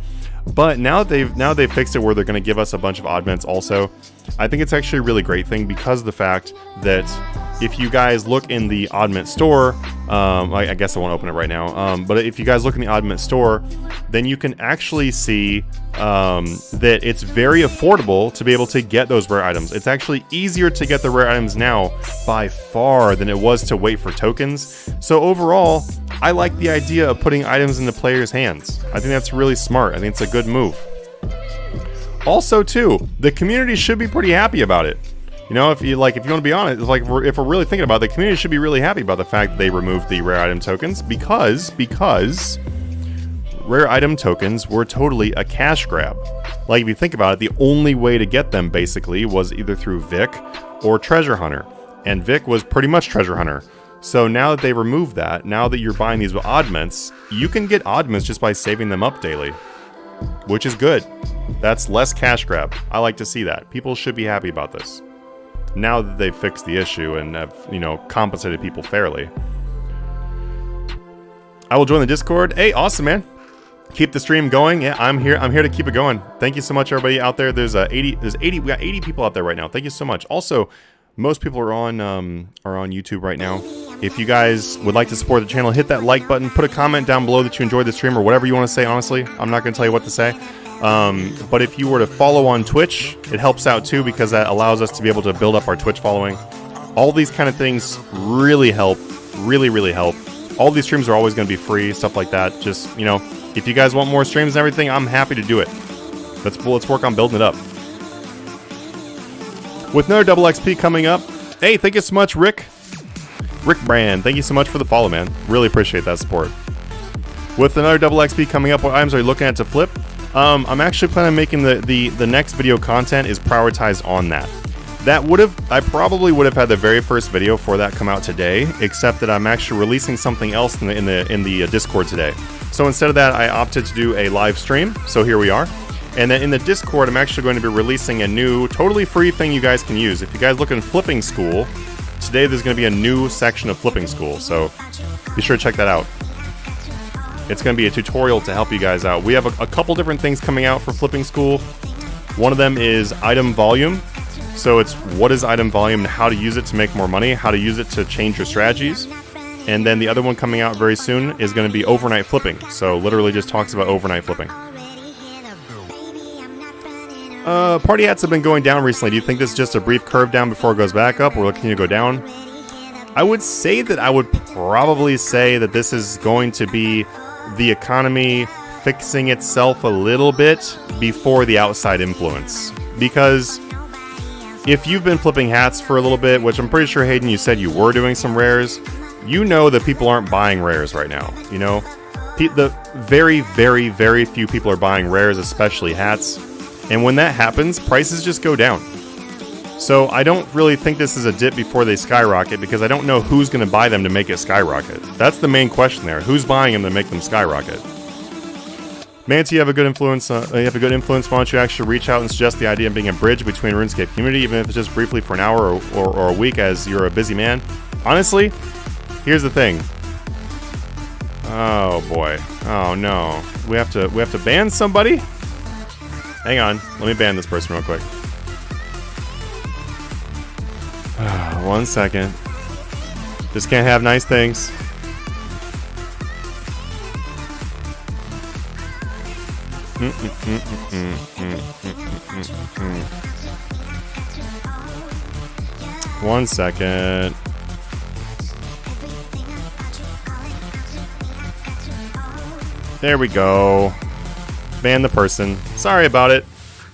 But now they've fixed it where they're going to give us a bunch of oddments also. I think it's actually a really great thing because of the fact that if you guys look in the Oddment store, I guess I won't open it right now, but if you guys look in the Oddment store, then you can actually see that it's very affordable to be able to get those rare items. It's actually easier to get the rare items now by far than it was to wait for tokens. So overall, I like the idea of putting items into players' hands. I think that's really smart. I think it's a good move. Also, too, the community should be pretty happy about it. You know, if you want to be honest, like if we're really thinking about it, the community should be really happy about the fact that they removed the rare item tokens because rare item tokens were totally a cash grab. Like if you think about it, the only way to get them basically was either through Vic or Treasure Hunter, and Vic was pretty much Treasure Hunter. So now that they removed that, now that you're buying these with oddments, you can get oddments just by saving them up daily, which is good. That's less cash grab. I like to see that. People should be happy about this. Now that they've fixed the issue and have, you know, compensated people fairly. I will join the Discord. Hey, awesome, man. Keep the stream going. Yeah, I'm here to keep it going. Thank you so much, everybody out there. We got 80 people out there right now. Thank you so much. Also, most people are on YouTube right now. If you guys would like to support the channel, hit that like button, put a comment down below that you enjoyed the stream or whatever you want to say, honestly. I'm not going to tell you what to say. But if you were to follow on Twitch, it helps out too because that allows us to be able to build up our Twitch following. All these kind of things really help. Really, really help. All these streams are always going to be free, stuff like that. Just, you know, if you guys want more streams and everything, I'm happy to do it. Let's work on building it up. With another double XP coming up. Hey, thank you so much, Rick Brand. Thank you so much for the follow, man. Really appreciate that support. With another double XP coming up, what items are you looking at to flip? I'm actually planning on making the next video content is prioritized on that. I probably would have had the very first video for that come out today, except that I'm actually releasing something else in the Discord today. So instead of that, I opted to do a live stream. So here we are. And then in the Discord, I'm actually going to be releasing a new, totally free thing you guys can use. If you guys look in Flipping School, today there's going to be a new section of Flipping School. So be sure to check that out. It's going to be a tutorial to help you guys out. We have a couple different things coming out for Flipping School. One of them is item volume. So it's what is item volume and how to use it to make more money, how to use it to change your strategies. And then the other one coming out very soon is going to be overnight flipping. So literally just talks about overnight flipping. Party hats have been going down recently. Do you think this is just a brief curve down before it goes back up, or will it continue to go down? I would say that I would probably say that this is going to be the economy fixing itself a little bit before the outside influence. Because if you've been flipping hats for a little bit, which I'm pretty sure, Hayden, you said you were doing some rares, you know that people aren't buying rares right now. You know, the very, very, very few people are buying rares, especially hats. And when that happens, prices just go down. So I don't really think this is a dip before they skyrocket, because I don't know who's going to buy them to make it skyrocket. That's the main question there. Who's buying them to make them skyrocket? Manatee, you have a good influence. Why don't you actually reach out and suggest the idea of being a bridge between RuneScape community, even if it's just briefly for an hour or a week, as you're a busy man? Honestly, here's the thing. Oh boy. Oh no. We have to ban somebody? Hang on. Let me ban this person real quick. 1 second. Just can't have nice things. One second. There we go. Ban the person. Sorry about it.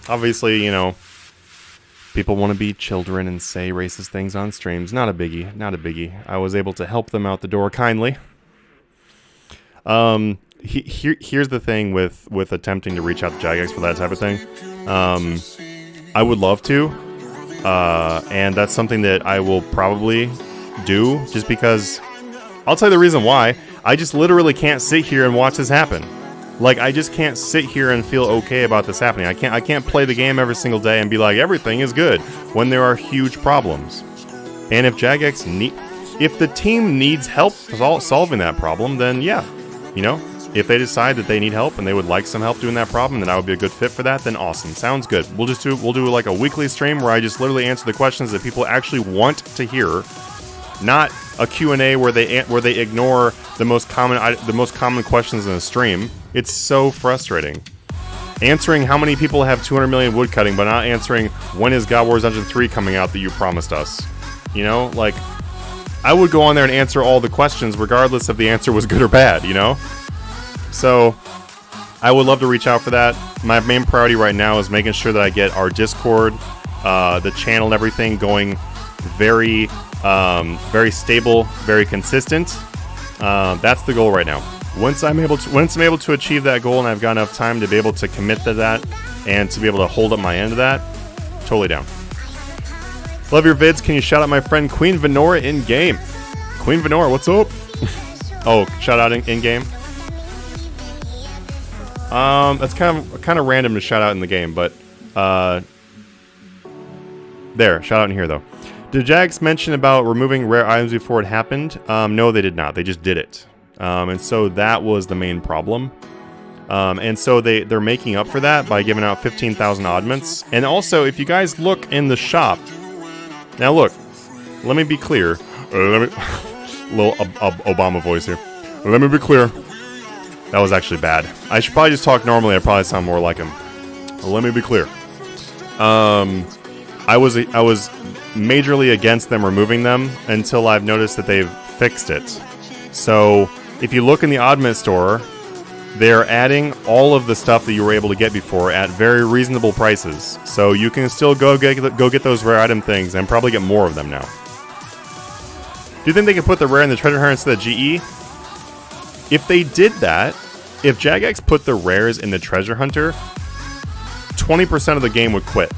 Obviously, you know, people want to be children and say racist things on streams. Not a biggie. Not a biggie. I was able to help them out the door kindly. Here's the thing with attempting to reach out to Jagex for that type of thing. I would love to. And that's something that I will probably do, just because I'll tell you the reason why. I just literally can't sit here and watch this happen. Like, I just can't sit here and feel okay about this happening. I can't play the game every single day and be like, everything is good, when there are huge problems. And if Jagex if the team needs help solving that problem, then yeah, you know, If they decide that they need help and they would like some help doing that problem, then I would be a good fit for that, then awesome. Sounds good. We'll do like a weekly stream where I just literally answer the questions that people actually want to hear, not a Q&A where they ignore the most common questions in a stream. It's so frustrating. Answering how many people have 200 million woodcutting, but not answering when is God Wars Dungeon 3 coming out that you promised us. You know, like, I would go on there and answer all the questions regardless if the answer was good or bad, you know? So, I would love to reach out for that. My main priority right now is making sure that I get our Discord, the channel and everything going very, very stable, very consistent. That's the goal right now. Once I'm able to achieve that goal and I've got enough time to be able to commit to that and to be able to hold up my end of that, totally down. Love your vids. Can you shout out my friend Queen Venora in game? Queen Venora, what's up? Oh, shout out in game. That's kind of random to shout out in the game, but there, shout out in here though. Did Jagex mention about removing rare items before it happened? No, they did not. They just did it. And so that was the main problem. And so they're making up for that by giving out 15,000 oddments. And also, if you guys look in the shop, now look, let me be clear. Little Obama voice here. Let me be clear. That was actually bad. I should probably just talk normally. I probably sound more like him. Let me be clear. I was majorly against them removing them until I've noticed that they've fixed it. So if you look in the oddment store, they're adding all of the stuff that you were able to get before at very reasonable prices. So you can still go get those rare item things and probably get more of them now. Do you think they can put the rare in the treasure hunter instead of GE? If they did that, if Jagex put the rares in the treasure hunter, 20% of the game would quit.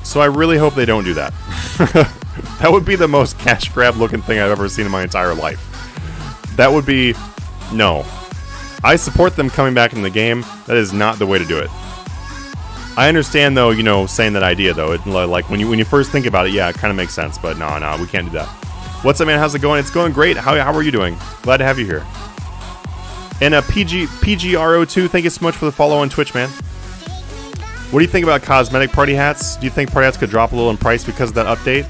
So I really hope they don't do that. That would be the most cash grab looking thing I've ever seen in my entire life. That would be... no. I support them coming back in the game. That is not the way to do it. I understand, though, you know, saying that idea, though. It, like, when you first think about it, yeah, it kind of makes sense. But no, we can't do that. What's up, man? How's it going? It's going great. How are you doing? Glad to have you here. And PGRO2, thank you so much for the follow on Twitch, man. What do you think about cosmetic party hats? Do you think party hats could drop a little in price because of that update?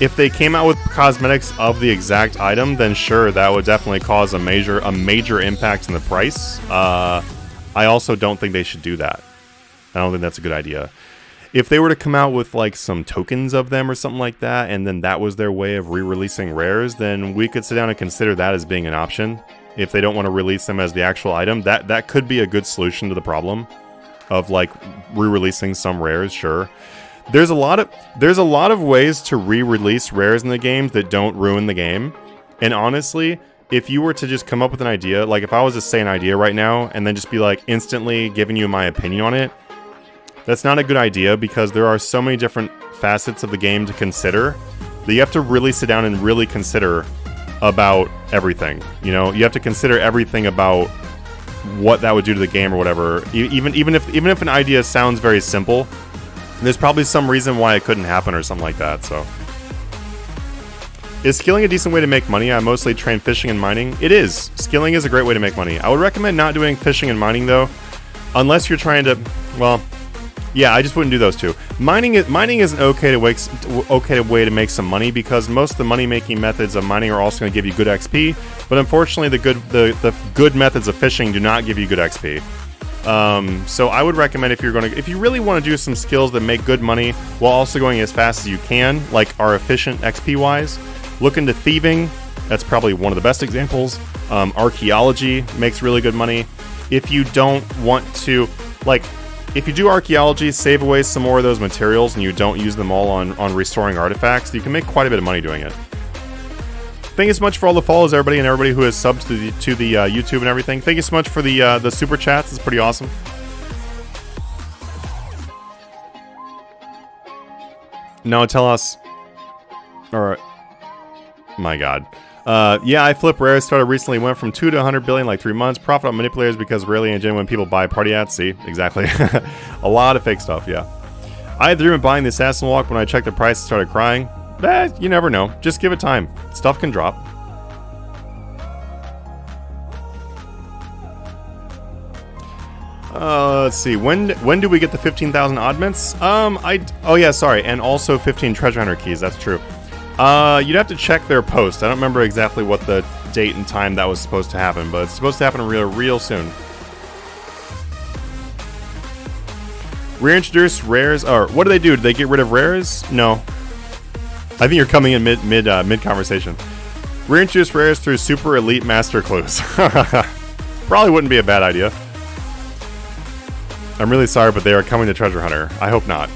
If they came out with cosmetics of the exact item, then sure, that would definitely cause a major impact in the price. I also don't think they should do that. I don't think that's a good idea. If they were to come out with like some tokens of them or something like that, and then that was their way of re-releasing rares, then we could sit down and consider that as being an option. If they don't want to release them as the actual item, that could be a good solution to the problem of like re-releasing some rares, sure. There's a lot of ways to re-release rares in the game that don't ruin the game. And honestly, if you were to just come up with an idea, like if I was to say an idea right now and then just be like instantly giving you my opinion on it, that's not a good idea because there are so many different facets of the game to consider that you have to really sit down and really consider about everything. You know, you have to consider everything about what that would do to the game or whatever. Even if an idea sounds very simple, there's probably some reason why it couldn't happen or something like that, so. Is skilling a decent way to make money? I mostly train fishing and mining. It is. Skilling is a great way to make money. I would recommend not doing fishing and mining, though, unless you're trying to, well, yeah, I just wouldn't do those two. Mining is an okay way to make some money because most of the money-making methods of mining are also going to give you good XP, but unfortunately the good methods of fishing do not give you good XP. So I would recommend if you really want to do some skills that make good money while also going as fast as you can, like are efficient XP wise, look into thieving. That's probably one of the best examples. Archaeology makes really good money. If you don't want to, like, if you do archaeology, save away some more of those materials and you don't use them all on restoring artifacts, you can make quite a bit of money doing it. Thank you so much for all the follows, everybody, and everybody who has subbed to the YouTube and everything. Thank you so much for the super chats. It's pretty awesome. No, tell us. Or, my God. Yeah, I flip rares. Started recently. Went from 2 to 100 billion in like 3 months. Profit on manipulators because rarely and genuine people buy party hats. See, exactly. A lot of fake stuff. Yeah. I had dreamed of buying the assassin walk. When I checked the price, I started crying. You never know. Just give it time. Stuff can drop. Let's see. When do we get the 15,000 odd mints? Oh yeah, sorry, and also 15 treasure hunter keys. That's true. You'd have to check their post. I don't remember exactly what the date and time that was supposed to happen, but it's supposed to happen real soon. Reintroduce rares, or what do they do? Do they get rid of rares? No. I think you're coming in mid conversation. Reintroduce rares through super elite master clues. Probably wouldn't be a bad idea. I'm really sorry, but they are coming to Treasure Hunter. I hope not.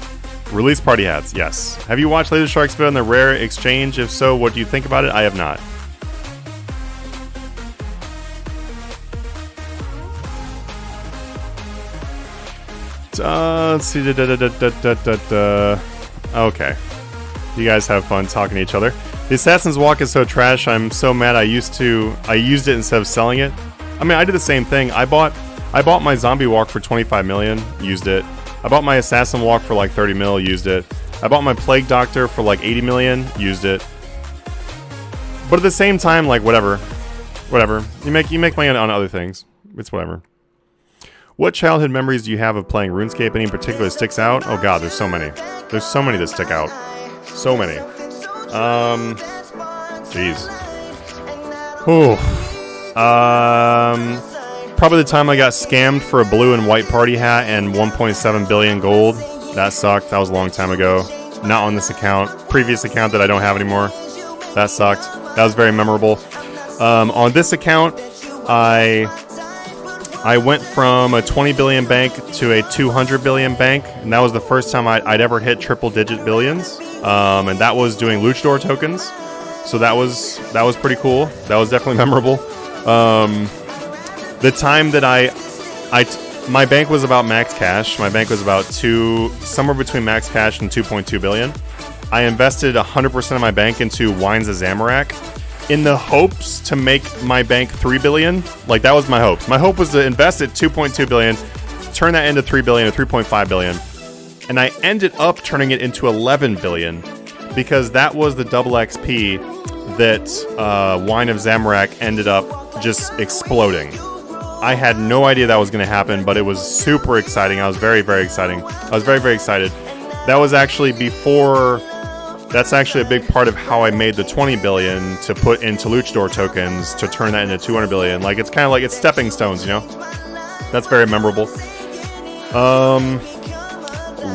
Release party hats, yes. Have you watched Laser Shark's video on the rare exchange? If so, what do you think about it? I have not. Let's see. Okay. You guys have fun talking to each other. The Assassin's Walk is so trash. I'm so mad. I used it instead of selling it. I mean, I did the same thing. I bought my Zombie Walk for 25 million. Used it. I bought my Assassin Walk for like 30 mil. Used it. I bought my Plague Doctor for like 80 million. Used it. But at the same time, like whatever. You make money on other things. It's whatever. What childhood memories do you have of playing RuneScape? Any in particular that sticks out? Oh god, there's so many. There's so many that stick out. So many. Jeez. Whew. Probably the time I got scammed for a blue and white party hat and 1.7 billion gold. That sucked. That was a long time ago. Not on this account. Previous account that I don't have anymore. That sucked. That was very memorable. On this account, I went from a 20 billion bank to a 200 billion bank, and that was the first time I'd ever hit triple-digit billions. And that was doing luchador tokens, so that was pretty cool. That was definitely memorable. The time that my bank was about max cash. My bank was about somewhere between max cash and 2.2 billion. I invested 100% of my bank into Wines of Zamorak, in the hopes to make my bank 3 billion. Like, that was my hopes. My hope was to invest at 2.2 billion, turn that into 3 billion or 3.5 billion. And I ended up turning it into 11 billion because that was the double XP that Wine of Zamorak ended up just exploding. I had no idea that was going to happen, but it was super exciting. I was very, very excited. That was actually before... That's actually a big part of how I made the 20 billion to put into luchador tokens to turn that into 200 billion. Like, it's kind of like it's stepping stones, you know? That's very memorable.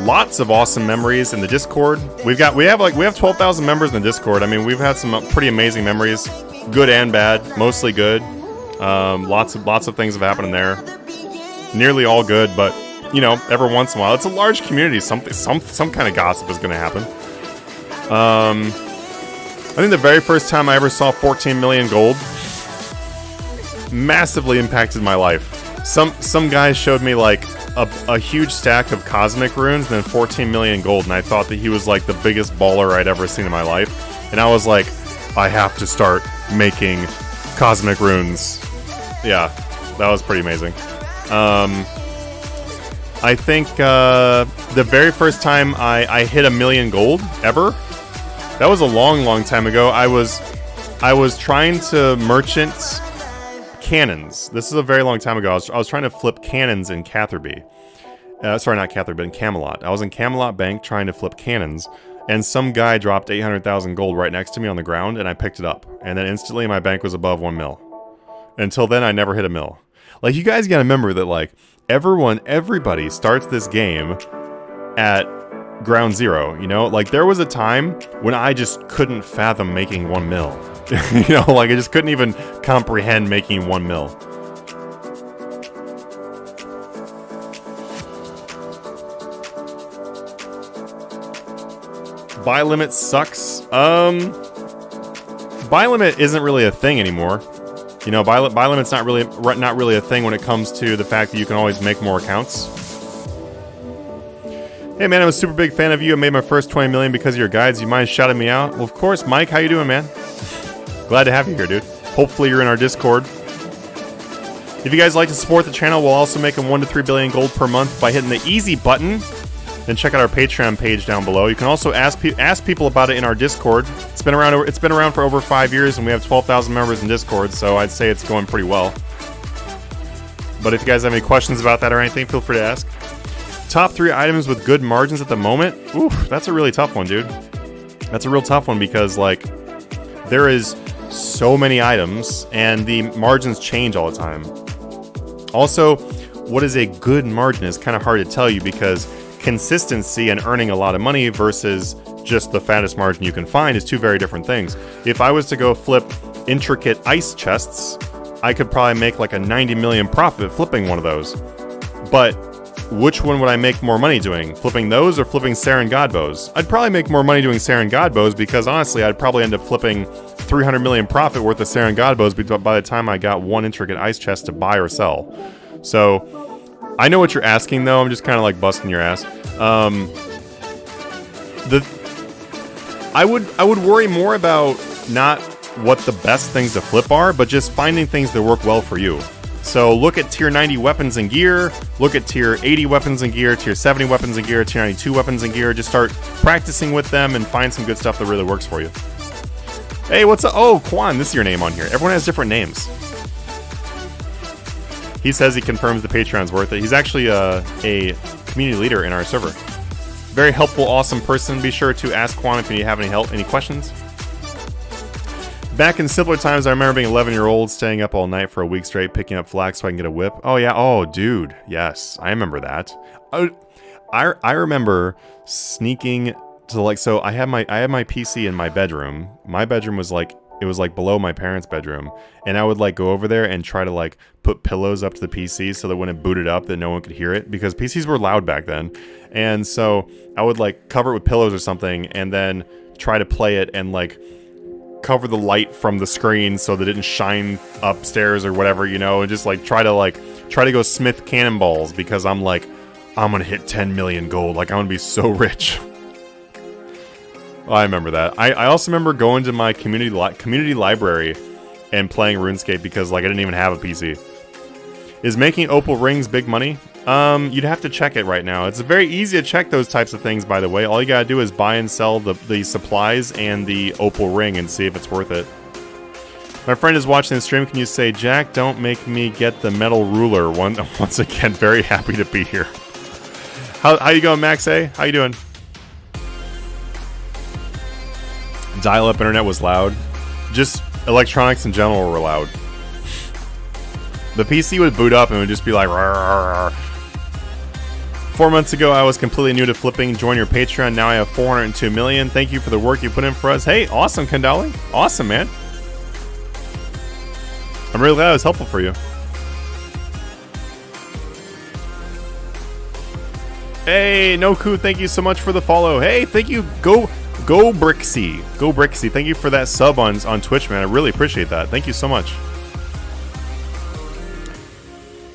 Lots of awesome memories in the Discord. We have 12,000 members in the Discord. I mean, we've had some pretty amazing memories, good and bad, mostly good. Lots of things have happened in there. Nearly all good, but you know, every once in a while, it's a large community. Some kind of gossip is going to happen. I think the very first time I ever saw 14 million gold massively impacted my life. Some guy showed me like a huge stack of cosmic runes and then 14 million gold, and I thought that he was like the biggest baller I'd ever seen in my life. And I was like, I have to start making cosmic runes. Yeah, that was pretty amazing. I think the very first time I hit 1 million gold ever, that was a long time ago. I was trying to merchant cannons. This is a very long time ago. I was trying to flip cannons in Catherby. Sorry, not Catherby, but in Camelot. I was in Camelot Bank trying to flip cannons, and some guy dropped 800,000 gold right next to me on the ground, and I picked it up. And then instantly my bank was above 1 mil. Until then, I never hit 1 mil. Like, you guys gotta remember that, like, everybody starts this game at ground zero, you know? Like, there was a time when I just couldn't fathom making 1 mil. You know, like, I just couldn't even comprehend making 1 mil. Buy limit sucks. Buy limit isn't really a thing anymore. You know, buy limit's not really a thing when it comes to the fact that you can always make more accounts. Hey man, I'm a super big fan of you. I made my first 20 million because of your guides. You mind shouting me out? Well, of course, Mike. How you doing, man? Glad to have you here, dude. Hopefully you're in our Discord. If you guys like to support the channel, we'll also make 1 to 3 billion gold per month by hitting the easy button. Then check out our Patreon page down below. You can also ask people about it in our Discord. It's been around for over 5 years, and we have 12,000 members in Discord, so I'd say it's going pretty well. But if you guys have any questions about that or anything, feel free to ask. Top 3 items with good margins at the moment. Oof, that's a really tough one, dude. That's a real tough one because, like, there is so many items and the margins change all the time. Also, what is a good margin is kind of hard to tell you because consistency and earning a lot of money versus just the fattest margin you can find is two very different things. If I was to go flip intricate ice chests, I could probably make like a 90 million profit flipping one of those. But which one would I make more money doing? Flipping those or flipping Saren God bows? I'd probably make more money doing Saren God bows because honestly, I'd probably end up flipping 300 million profit worth of Saren God bows by the time I got one intricate ice chest to buy or sell. So I know what you're asking though. I'm just kind of like busting your ass. I would worry more about not what the best things to flip are, but just finding things that work well for you. So look at tier 90 weapons and gear, look at tier 80 weapons and gear, tier 70 weapons and gear, tier 92 weapons and gear. Just start practicing with them and find some good stuff that really works for you. Hey, what's up? Oh, Quan, this is your name on here. Everyone has different names. He says he confirms the Patreon's worth it. He's actually a community leader in our server. Very helpful, awesome person. Be sure to ask Quan if you have any help, any questions. Back in simpler times, I remember being 11-year-old, staying up all night for a week straight, picking up flax so I can get a whip. Oh, yeah. Oh, dude. Yes. I remember that. I remember sneaking to, like, so I had my PC in my bedroom. My bedroom was, like, it was, like, below my parents' bedroom. And I would, like, go over there and try to, like, put pillows up to the PC so that when it booted up that no one could hear it. Because PCs were loud back then. And so I would, like, cover it with pillows or something and then try to play it and, like, cover the light from the screen so that it didn't shine upstairs or whatever, you know, and just like try to go Smith cannonballs because I'm like, I'm gonna hit 10 million gold, like I'm gonna be so rich. I remember that. I also remember going to my community library and playing RuneScape because like I didn't even have a PC. Is making opal rings big money? You'd have to check it right now. It's very easy to check those types of things, by the way. All you gotta do is buy and sell the supplies and the opal ring and see if it's worth it. My friend is watching the stream. Can you say, Jack, don't make me get the metal ruler? Once again, very happy to be here. How you going, Max A? How you doing? Dial-up internet was loud. Just electronics in general were loud. The PC would boot up and it would just be like, rawr, rawr, rawr. 4 months ago, I was completely new to flipping. Join your Patreon. Now I have 402 million. Thank you for the work you put in for us. Hey, awesome, Kandali. Awesome, man. I'm really glad it was helpful for you. Hey, Noku, thank you so much for the follow. Hey, thank you. Go Brixie. Go Brixie. Thank you for that sub on Twitch, man. I really appreciate that. Thank you so much.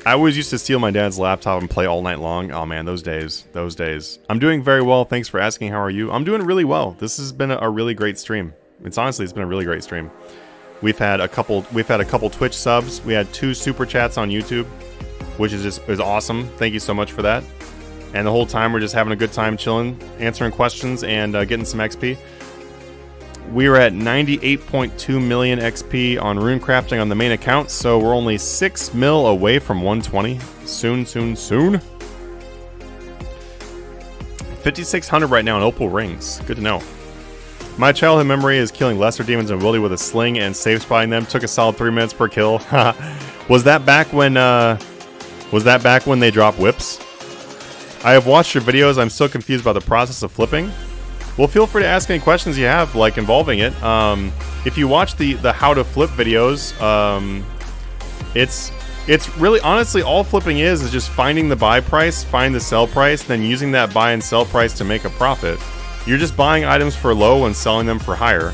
I always used to steal my dad's laptop and play all night long. Oh man, those days. Those days. I'm doing very well. Thanks for asking. How are you? I'm doing really well. This has been a really great stream. It's been a really great stream. We've had a couple Twitch subs. We had 2 super chats on YouTube, which is awesome. Thank you so much for that. And the whole time we're just having a good time chilling, answering questions, and getting some XP. We are at 98.2 million XP on runecrafting on the main account, so we're only 6 mil away from 120. Soon. 5,600 right now in opal rings. Good to know. My childhood memory is killing lesser demons and Willy with a sling and safe spotting them. Took a solid 3 minutes per kill. Was that back when they dropped whips? I have watched your videos. I'm still confused by the process of flipping. Well, feel free to ask any questions you have, like, involving it. If you watch the how to flip videos, it's really, honestly, all flipping is just finding the buy price, find the sell price, then using that buy and sell price to make a profit. You're just buying items for low and selling them for higher.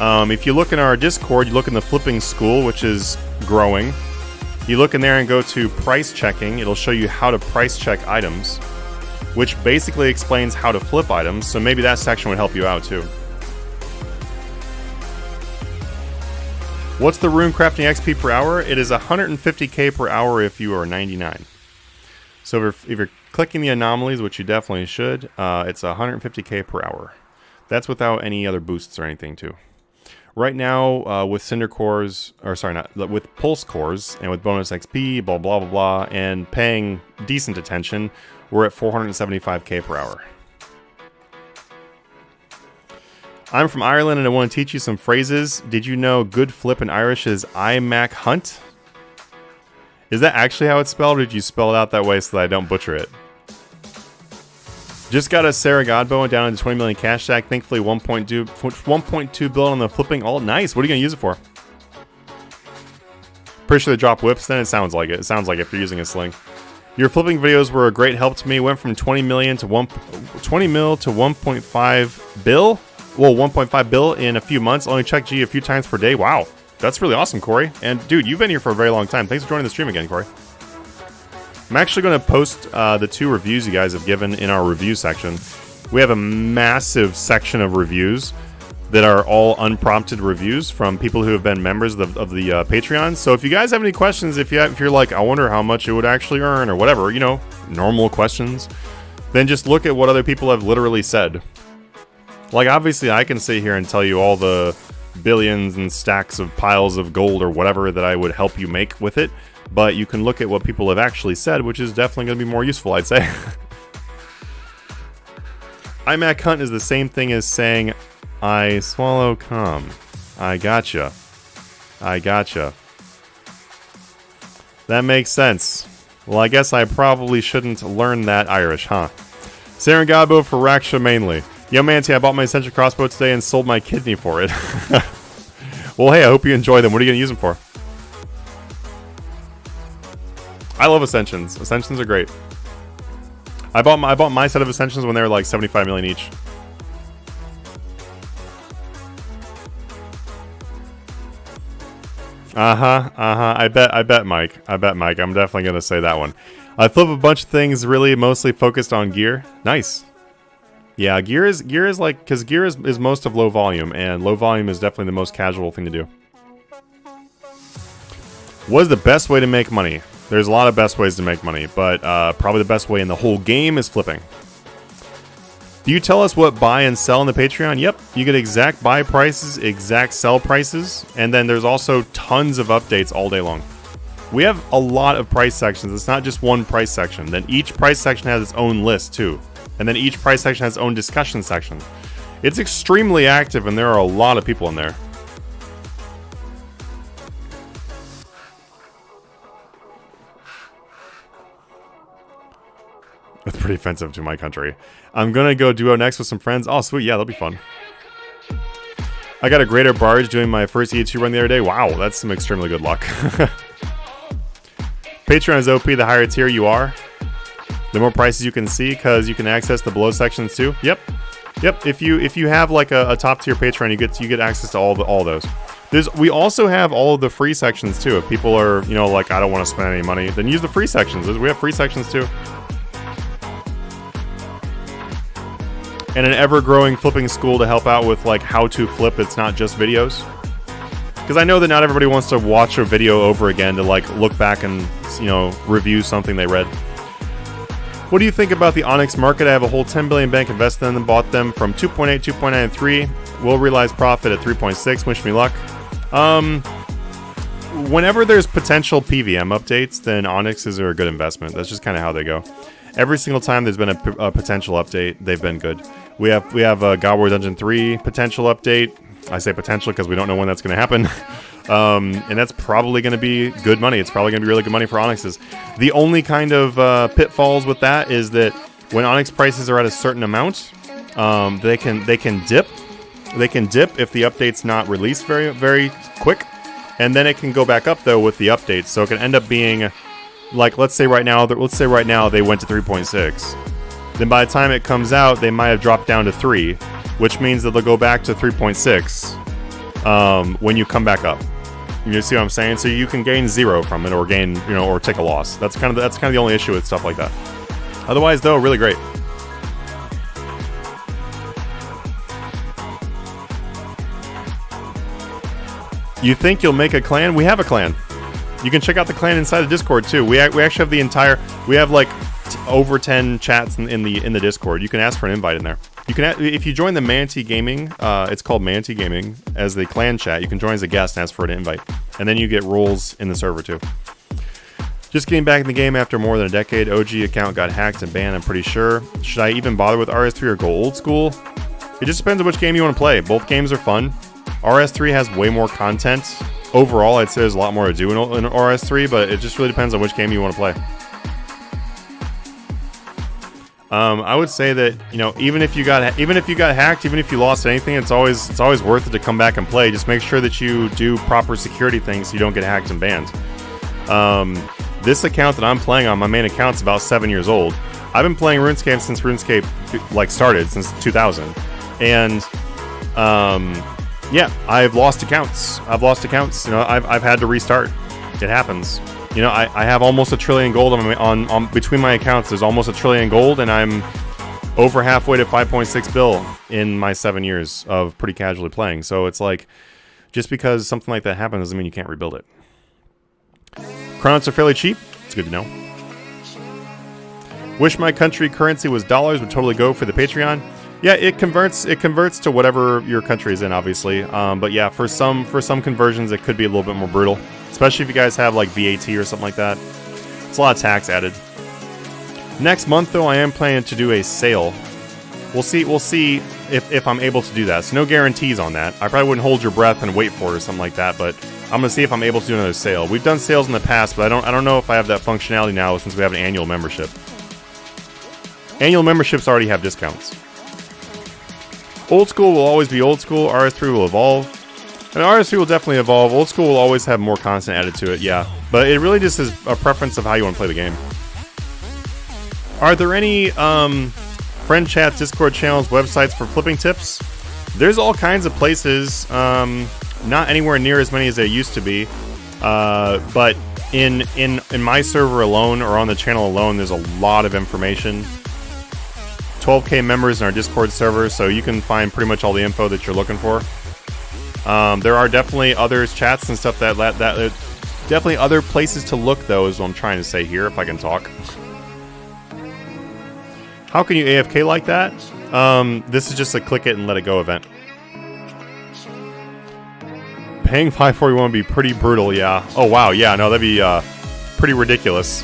If you look in our Discord, you look in the flipping school, which is growing. You look in there and go to price checking. It'll show you how to price check items, which basically explains how to flip items, so maybe that section would help you out too. What's the rune crafting XP per hour? It is 150k per hour if you are 99. So if you're clicking the anomalies, which you definitely should, it's 150k per hour. That's without any other boosts or anything too. Right now, with Cinder cores, or sorry, not with Pulse cores, and with bonus XP, blah blah blah blah, and paying decent attention, we're at 475k per hour. I'm from Ireland and I want to teach you some phrases. Did you know good flip in Irish is I Mac Hunt? Is that actually how it's spelled, or did you spell it out that way so that I don't butcher it? Just got a Sarah Godbow down into 20 million cash stack. Thankfully, 1.2 billion on the flipping. Oh, nice. What are you going to use it for? Pretty sure they drop whips then. It sounds like it. It sounds like it if you're using a sling. Your flipping videos were a great help to me. Went from 20 mil to 1.5 bill. Well, 1.5 bill in a few months. Only check G a few times per day. Wow. That's really awesome, Corey. And dude, you've been here for a very long time. Thanks for joining the stream again, Corey. I'm actually going to post the 2 reviews you guys have given in our review section. We have a massive section of reviews that are all unprompted reviews from people who have been members of the Patreon. So if you guys have any questions, if you're like, I wonder how much it would actually earn or whatever, you know, normal questions, then just look at what other people have literally said. Like, obviously, I can sit here and tell you all the billions and stacks of piles of gold or whatever that I would help you make with it. But you can look at what people have actually said, which is definitely going to be more useful, I'd say. iMac Hunt is the same thing as saying, I swallow cum. I gotcha. I gotcha. That makes sense. Well, I guess I probably shouldn't learn that Irish, huh? Sarah Godbow for Raksha mainly. Yo, Manatee, I bought my Essential crossbow today and sold my kidney for it. Well, hey, I hope you enjoy them. What are you going to use them for? I love Ascensions. Ascensions are great. I bought my set of Ascensions when they were like 75 million each. I bet, Mike. I'm definitely gonna say that one. I flip a bunch of things, really mostly focused on gear. Nice. Yeah, gear is like, because gear is most of low volume, and low volume is definitely the most casual thing to do. What is the best way to make money? There's a lot of best ways to make money, but probably the best way in the whole game is flipping. Do you tell us what buy and sell in the Patreon? Yep, you get exact buy prices, exact sell prices, and then there's also tons of updates all day long. We have a lot of price sections. It's not just one price section. Then each price section has its own list too. And then each price section has its own discussion section. It's extremely active, and there are a lot of people in there. That's pretty offensive to my country. I'm gonna go duo next with some friends. Oh, sweet. Yeah, that'll be fun. I got a greater barge doing my first E2 run the other day. Wow, that's some extremely good luck. Patreon is OP. The higher tier you are, the more prices you can see, because you can access the below sections too. Yep. If you have like a top tier Patreon, you get access to all those. We also have all of the free sections too. If people are, you know, like, I don't want to spend any money, then use the free sections. We have free sections too. And an ever-growing flipping school to help out with like how to flip. It's not just videos, because I know that not everybody wants to watch a video over again to like look back and, you know, review something they read. What do you think about the Onyx market? I have a whole 10 billion bank invested in them, bought them from 2.8, 2.9, and 3. Will realize profit at 3.6. Wish me luck. Whenever there's potential PVM updates, then Onyxes are a good investment. That's just kind of how they go. Every single time there's been a potential update, they've been good. We have a God War Dungeon 3 potential update. I say potential because we don't know when that's going to happen. And that's probably going to be good money. It's probably going to be really good money for Onyxes. The only kind of pitfalls with that is that when Onyx prices are at a certain amount, they can dip. They can dip if the update's not released very, very quick. And then it can go back up, though, with the updates. So it can end up being, like, let's say right now they went to 3.6. Then by the time it comes out, they might have dropped down to 3, which means that they'll go back to 3.6 when you come back up. You see what I'm saying? So you can gain 0 from it, or gain, you know, or take a loss. That's kind of the only issue with stuff like that. Otherwise, though, really great. You think you'll make a clan? We have a clan. You can check out the clan inside the Discord too. We actually have the entire. We have like over 10 chats in the Discord. You can ask for an invite in there. You can, if you join the Manatee Gaming, it's called Manatee Gaming, as the clan chat, you can join as a guest and ask for an invite. And then you get roles in the server too. Just getting back in the game after more than a decade. OG account got hacked and banned, I'm pretty sure. Should I even bother with RS3 or go old school? It just depends on which game you want to play. Both games are fun. RS3 has way more content. Overall, I'd say there's a lot more to do in RS3, but it just really depends on which game you want to play. I would say that, you know, even if you got hacked, even if you lost anything, it's always worth it to come back and play. Just make sure that you do proper security things so you don't get hacked and banned. This account that I'm playing on, my main account's about 7 years old. I've been playing RuneScape since RuneScape like started, since 2000, and yeah, I've lost accounts. You know, I've had to restart. It happens. You know, I have almost $1 trillion gold on between my accounts. There's almost $1 trillion gold, and I'm over halfway to 5.6 bill in my 7 years of pretty casually playing. So it's like, just because something like that happens doesn't mean you can't rebuild it. Chronons are fairly cheap. It's good to know. Wish my country currency was dollars. Would totally go for the Patreon. Yeah, it converts to whatever your country is in, obviously. But yeah, for some conversions, it could be a little bit more brutal. Especially if you guys have like VAT or something like that. It's a lot of tax added. Next month, though, I am planning to do a sale. We'll see if I'm able to do that. So no guarantees on that. I probably wouldn't hold your breath and wait for it or something like that. But I'm gonna see if I'm able to do another sale. We've done sales in the past, but I don't know if I have that functionality now since we have an annual membership. Annual memberships already have discounts. Old school will always be old school. RS3 will evolve. And RS3 will definitely evolve. Old school will always have more content added to it, yeah. But it really just is a preference of how you want to play the game. Are there any friend chats, Discord channels, websites for flipping tips? There's all kinds of places. Not anywhere near as many as there used to be. But in my server alone, or on the channel alone, there's a lot of information. 12k members in our Discord server, so you can find pretty much all the info that you're looking for. There are definitely other chats and stuff that definitely other places to look, though, is what I'm trying to say here, if I can talk. How can you AFK like that? This is just a click it and let it go event. Paying 541 would be pretty brutal, yeah. Oh wow, yeah, no, that'd be pretty ridiculous.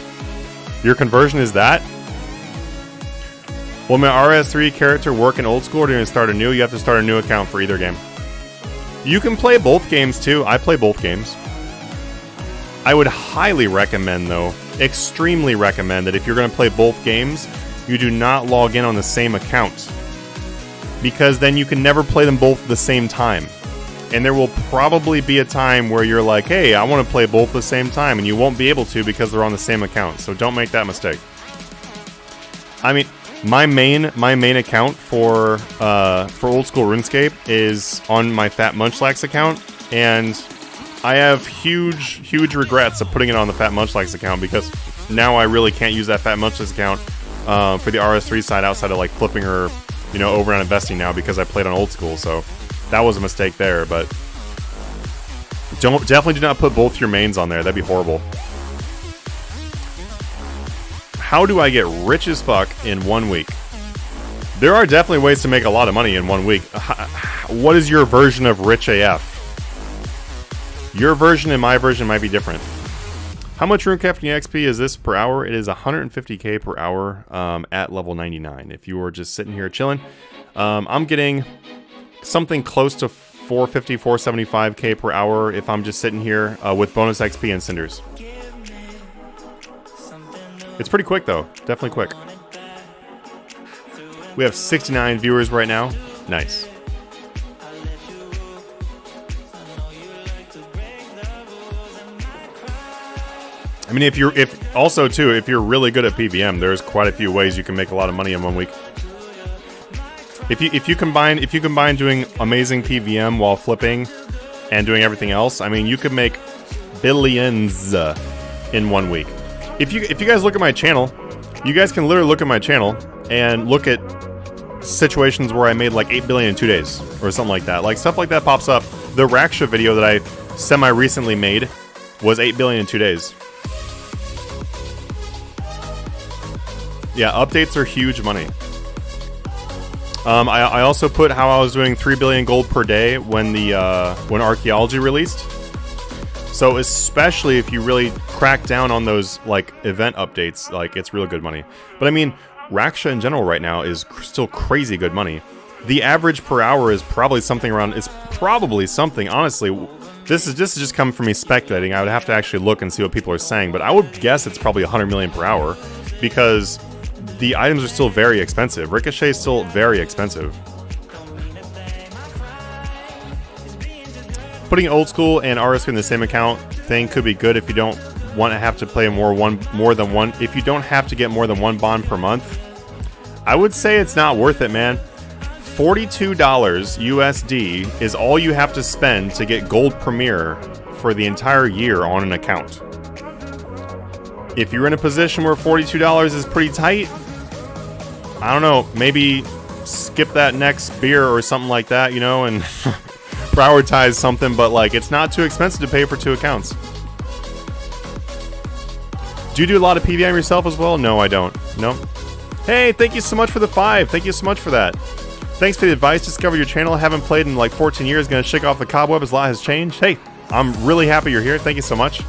Your conversion is that? Will my RS3 character work in old school, or do you start a new? You have to start a new account for either game. You can play both games too. I play both games. I would highly recommend, though, extremely recommend, that if you're going to play both games, you do not log in on the same account. Because then you can never play them both at the same time. And there will probably be a time where you're like, hey, I want to play both at the same time, and you won't be able to because they're on the same account. So don't make that mistake. I mean, my main account for old school RuneScape is on my Fat Munchlax account, and I have huge regrets of putting it on the Fat Munchlax account, because now I really can't use that Fat Munchlax account for the RS3 side outside of like flipping her, you know, over on investing now, because I played on old school. So that was a mistake there, but definitely do not put both your mains on there. That'd be horrible. How do I get rich as fuck in 1 week? There are definitely ways to make a lot of money in 1 week. What is your version of rich AF? Your version and my version might be different. How much RuneCrafting XP is this per hour? It is 150k per hour at level 99. If you were just sitting here chilling, I'm getting something close to 450, 475k per hour if I'm just sitting here with bonus XP and cinders. It's pretty quick, though. Definitely quick. We have 69 viewers right now. Nice. I mean, if you're really good at PVM, there's quite a few ways you can make a lot of money in 1 week. If you combine doing amazing PVM while flipping and doing everything else, I mean, you could make billions in 1 week. If you guys look at my channel, you guys can literally look at my channel and look at situations where I made like 8 billion in 2 days or something like that. Like, stuff like that pops up. The Raksha video that I semi-recently made was 8 billion in 2 days. Yeah, updates are huge money. I also put how I was doing 3 billion gold per day when when archaeology released. So especially if you really crack down on those like event updates, like it's really good money. But I mean, Raksha in general right now is still crazy good money. The average per hour is probably something around. It's probably something. Honestly, this is just coming from me speculating. I would have to actually look and see what people are saying, but I would guess it's probably 100 million per hour because the items are still very expensive. Ricochet is still very expensive. Putting old school and RSP in the same account thing could be good if you don't want to have to play more than one. If you don't have to get more than one bond per month, I would say it's not worth it, man. $42 USD is all you have to spend to get Gold Premier for the entire year on an account. If you're in a position where $42 is pretty tight, I don't know, maybe skip that next beer or something like that, you know, and prioritize something, but like it's not too expensive to pay for 2 accounts. Do you do a lot of PVM yourself as well? No, I don't. Nope. Hey, thank you so much for the 5. Thank you so much for that. Thanks for the advice. Discovered your channel. Haven't played in like 14 years. Gonna shake off the cobwebs. A lot has changed. Hey, I'm really happy you're here. Thank you so much.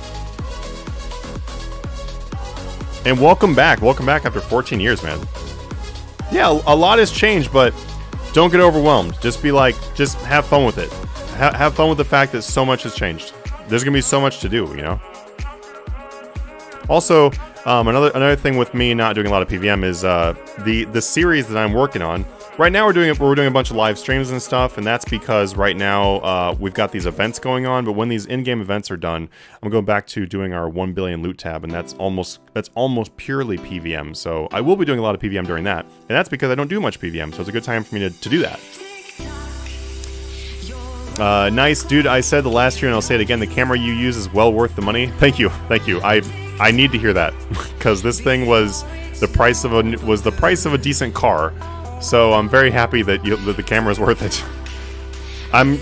And welcome back. Welcome back after 14 years, man. Yeah, a lot has changed, but don't get overwhelmed. Just be like, just have fun with it. Have fun with the fact that so much has changed. There's gonna be so much to do, you know. Also, another thing with me not doing a lot of PVM is the series that I'm working on. Right now we're doing a bunch of live streams and stuff, and that's because right now we've got these events going on. But when these in-game events are done, I'm going back to doing our 1 billion loot tab, and that's almost purely PVM. So I will be doing a lot of PVM during that, and that's because I don't do much PVM. So it's a good time for me to do that. Nice, dude. I said the last year, and I'll say it again. The camera you use is well worth the money. Thank you, thank you. I need to hear that because this thing was the price of a decent car. So I'm very happy that the camera is worth it. I'm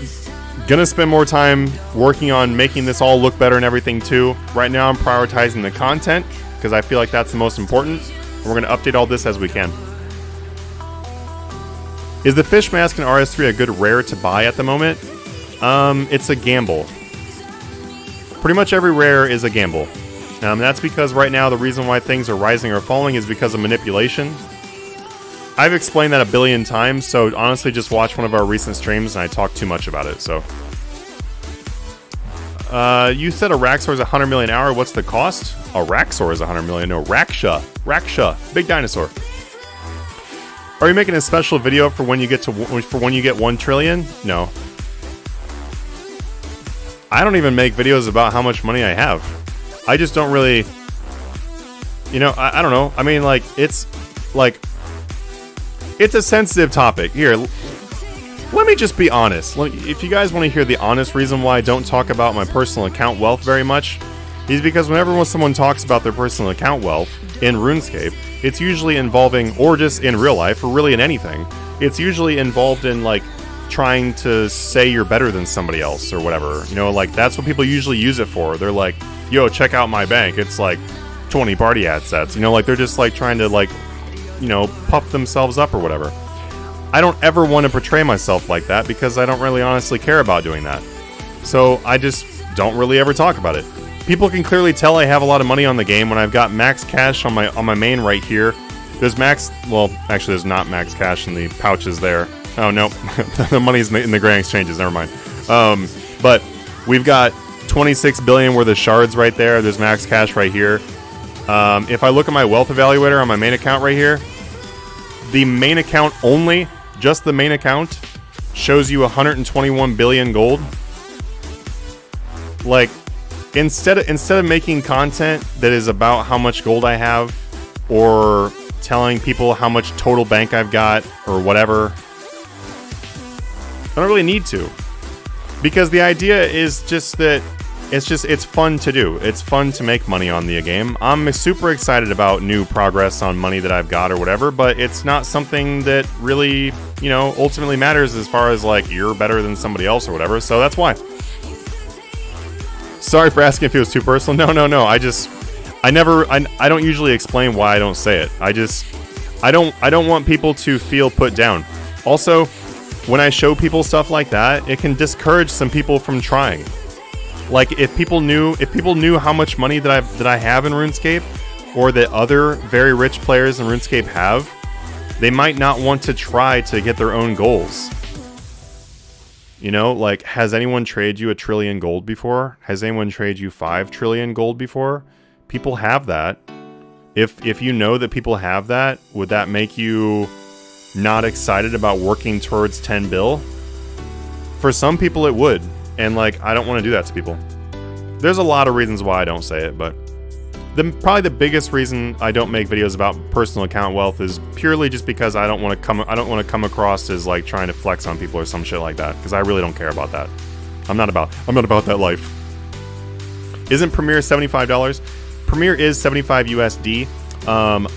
gonna spend more time working on making this all look better and everything too. Right now I'm prioritizing the content because I feel like that's the most important. And we're gonna update all this as we can. Is the fish mask in RS3 a good rare to buy at the moment? It's a gamble. Pretty much every rare is a gamble. That's because right now the reason why things are rising or falling is because of manipulation. I've explained that a billion times, so honestly just watch one of our recent streams and I talk too much about it, so. You said a Raxor is 100 million an hour, what's the cost? A Raxor is 100 million, no, Raksha, big dinosaur. Are you making a special video for when you get 1 trillion? No. I don't even make videos about how much money I have. I just don't really, you know, I don't know. I mean, like, it's a sensitive topic. Here, let me just be honest. If you guys want to hear the honest reason why I don't talk about my personal account wealth very much, is because whenever someone talks about their personal account wealth in RuneScape, it's usually involving, or just in real life, or really in anything, it's usually involved in, like, trying to say you're better than somebody else, or whatever. You know, like, that's what people usually use it for. They're like, yo, check out my bank. It's, like, 20 party ad sets. You know, like, they're just, like, trying to, like, you know, puff themselves up or whatever. I don't ever want to portray myself like that because I don't really honestly care about doing that. So I just don't really ever talk about it. People can clearly tell I have a lot of money on the game when I've got max cash on my main right here. There's max, well, actually there's not max cash in the pouches there. Oh no, the money's in the grand exchanges, never mind. But we've got 26 billion worth of shards right there. There's max cash right here. If I look at my wealth evaluator on my main account right here, the main account only, just the main account, shows you 121 billion gold. Like, instead of making content that is about how much gold I have, or telling people how much total bank I've got, or whatever, I don't really need to. Because the idea is just that it's fun to do. It's fun to make money on the game. I'm super excited about new progress on money that I've got or whatever, but it's not something that really, you know, ultimately matters as far as, like, you're better than somebody else or whatever, so that's why. Sorry for asking if it was too personal. No. I don't usually explain why I don't say it. I don't want people to feel put down. Also, when I show people stuff like that, it can discourage some people from trying. Like if people knew how much money that I have in RuneScape, or that other very rich players in RuneScape have, they might not want to try to get their own goals. You know, like, has anyone traded you 1 trillion gold before? Has anyone traded you 5 trillion gold before? People have that. If you know that people have that, would that make you not excited about working towards 10 bill? For some people it would, and like, I don't want to do that to people. There's a lot of reasons why I don't say it, but probably the biggest reason I don't make videos about personal account wealth is purely just because I don't want to come across as like trying to flex on people or some shit like that, because I really don't care about that. I'm not about that life. Isn't Premiere $75? Premiere is 75 USD.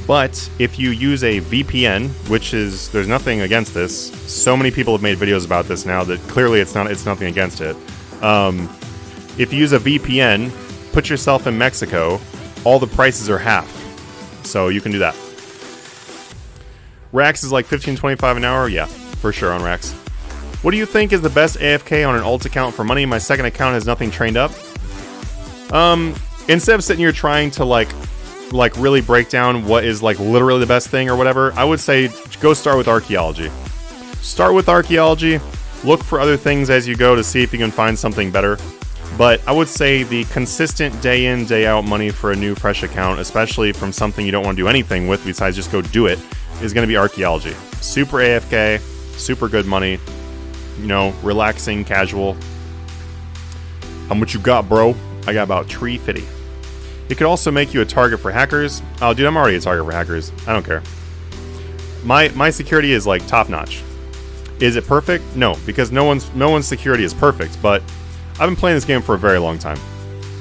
But if you use a VPN, which is, there's nothing against this. So many people have made videos about this now that clearly it's nothing against it. If you use a VPN, put yourself in Mexico, all the prices are half. So you can do that. Rax is like $15.25 an hour. Yeah, for sure on Rax. What do you think is the best AFK on an alt account for money? My second account has nothing trained up. Instead of sitting here trying to like really break down what is like literally the best thing or whatever, I would say go start with archaeology. Start with archaeology. Look for other things as you go to see if you can find something better. But I would say the consistent day in, day out money for a new fresh account, especially from something you don't want to do anything with besides just go do it, is going to be archaeology. Super AFK, super good money, you know, relaxing, casual. How much you got, bro? I got about $350. It could also make you a target for hackers. Oh, dude, I'm already a target for hackers. I don't care. My security is like top notch. Is it perfect? No, because no one's security is perfect. But I've been playing this game for a very long time.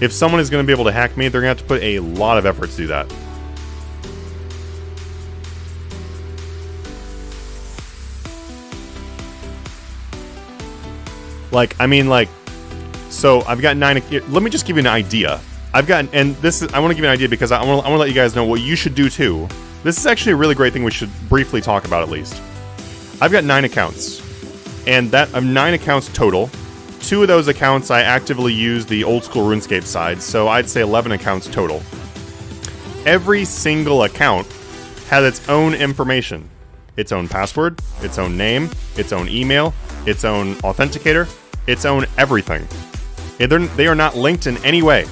If someone is going to be able to hack me, they're going to have to put a lot of effort to do that. Like, I mean, like, so I've got 9. Let me just give you an idea. I want to give you an idea because I want to let you guys know what you should do too. This is actually a really great thing we should briefly talk about at least. I've got 9 accounts, and that of 9 accounts total. 2 of those accounts I actively use the old school RuneScape side, so I'd say 11 accounts total. Every single account has its own information. Its own password, its own name, its own email, its own authenticator, its own everything. They are not linked in any way.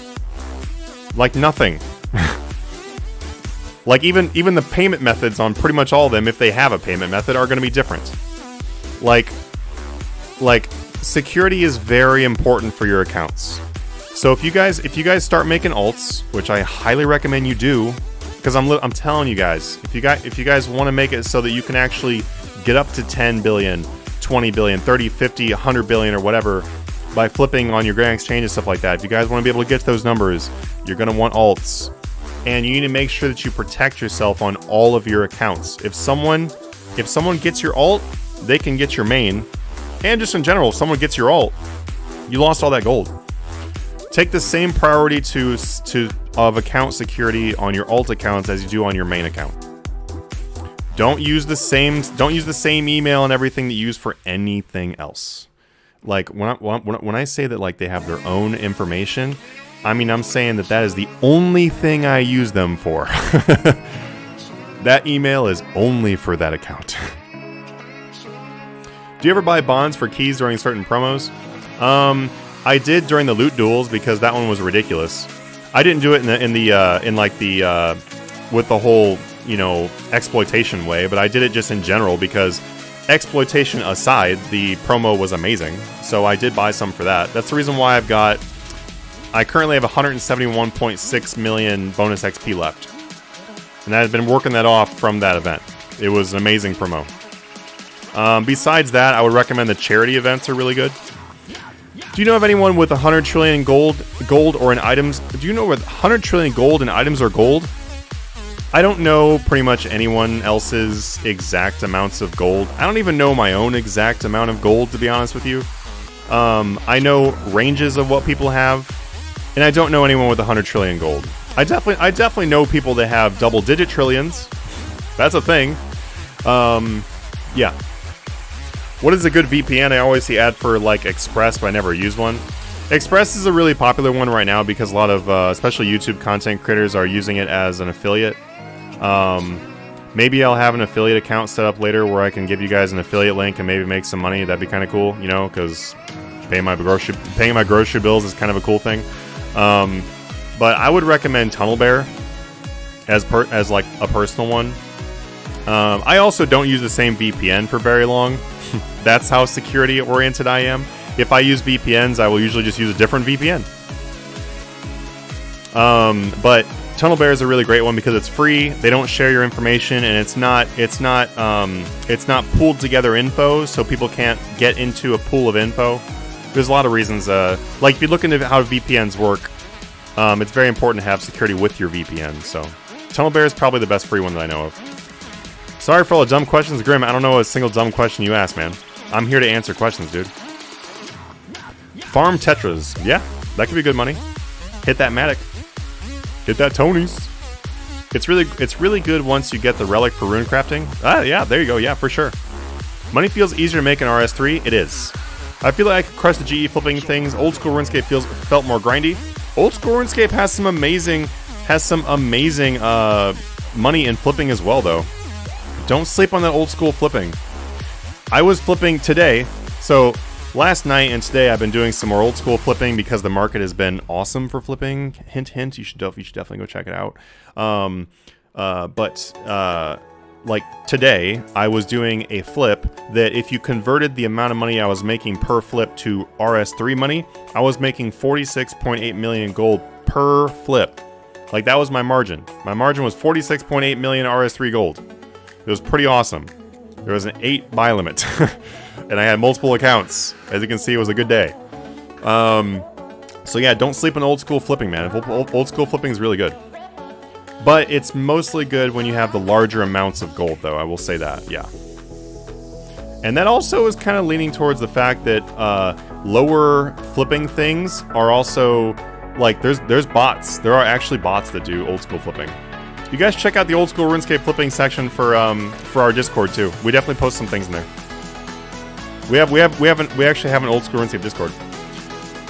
Like nothing. Like even the payment methods on pretty much all of them, if they have a payment method, are going to be different. Like security is very important for your accounts. So if you guys start making alts, which I highly recommend you do, because I'm telling you guys, if you guys want to make it so that you can actually get up to 10 billion, 20 billion, 30, 50, 100 billion or whatever by flipping on your Grand Exchange and stuff like that. If you guys want to be able to get to those numbers, you're going to want alts. And you need to make sure that you protect yourself on all of your accounts. If someone gets your alt, they can get your main. And just in general, if someone gets your alt, you lost all that gold. Take the same priority of account security on your alt accounts as you do on your main account. Don't use the same email and everything that you use for anything else. Like when I say that like they have their own information, I mean I'm saying that is the only thing I use them for. That email is only for that account. Do you ever buy bonds for keys during certain promos? I did during the loot duels because that one was ridiculous. I didn't do it with the whole, you know, exploitation way, but I did it just in general because exploitation aside, the promo was amazing. So I did buy some for that. That's the reason why I currently have 171.6 million bonus XP left. And I've been working that off from that event. It was an amazing promo. Besides that, I would recommend the charity events are really good. Do you know of anyone with 100 trillion gold or in items? Do you know with 100 trillion gold in items or gold? I don't know pretty much anyone else's exact amounts of gold. I don't even know my own exact amount of gold, to be honest with you. I know ranges of what people have, and I don't know anyone with 100 trillion gold. I definitely know people that have double-digit trillions. That's a thing. Yeah. What is a good VPN? I always see ad for like Express, but I never use one. Express is a really popular one right now because a lot of, especially YouTube content creators, are using it as an affiliate. Maybe I'll have an affiliate account set up later where I can give you guys an affiliate link and maybe make some money. That'd be kind of cool, you know, because paying my grocery bills is kind of a cool thing. But I would recommend TunnelBear as like a personal one. I also don't use the same VPN for very long. That's how security oriented I am. If I use VPNs, I will usually just use a different VPN. But TunnelBear is a really great one because it's free. They don't share your information, and it's not pooled together info, so people can't get into a pool of info. There's a lot of reasons. Like if you look into how VPNs work, it's very important to have security with your VPN. So TunnelBear is probably the best free one that I know of. Sorry for all the dumb questions, Grim. I don't know a single dumb question you asked, man. I'm here to answer questions, dude. Farm Tetras. Yeah, that could be good money. Hit that Matic. Hit that Tony's. It's really good once you get the relic for rune crafting. Ah, yeah, there you go. Yeah, for sure. Money feels easier to make in RS3. It is. I feel like I could crush the GE flipping things. Old school RuneScape felt more grindy. Old school RuneScape has some amazing money in flipping as well, though. Don't sleep on the old school flipping. I was flipping today, so last night and today I've been doing some more old school flipping because the market has been awesome for flipping. Hint, hint. You should definitely go check it out. Like today, I was doing a flip that if you converted the amount of money I was making per flip to RS3 money, I was making 46.8 million gold per flip. Like that was my margin. My margin was 46.8 million RS3 gold. It was pretty awesome. There was an 8 buy limit. And I had multiple accounts. As you can see, it was a good day. So yeah, don't sleep on old school flipping, man. Old school flipping is really good. But it's mostly good when you have the larger amounts of gold, though. I will say that, yeah. And that also is kind of leaning towards the fact that lower flipping things are also... Like, there's bots. There are actually bots that do old school flipping. You guys check out the old school RuneScape flipping section for our Discord too. We definitely post some things in there. We actually have an old school RuneScape Discord.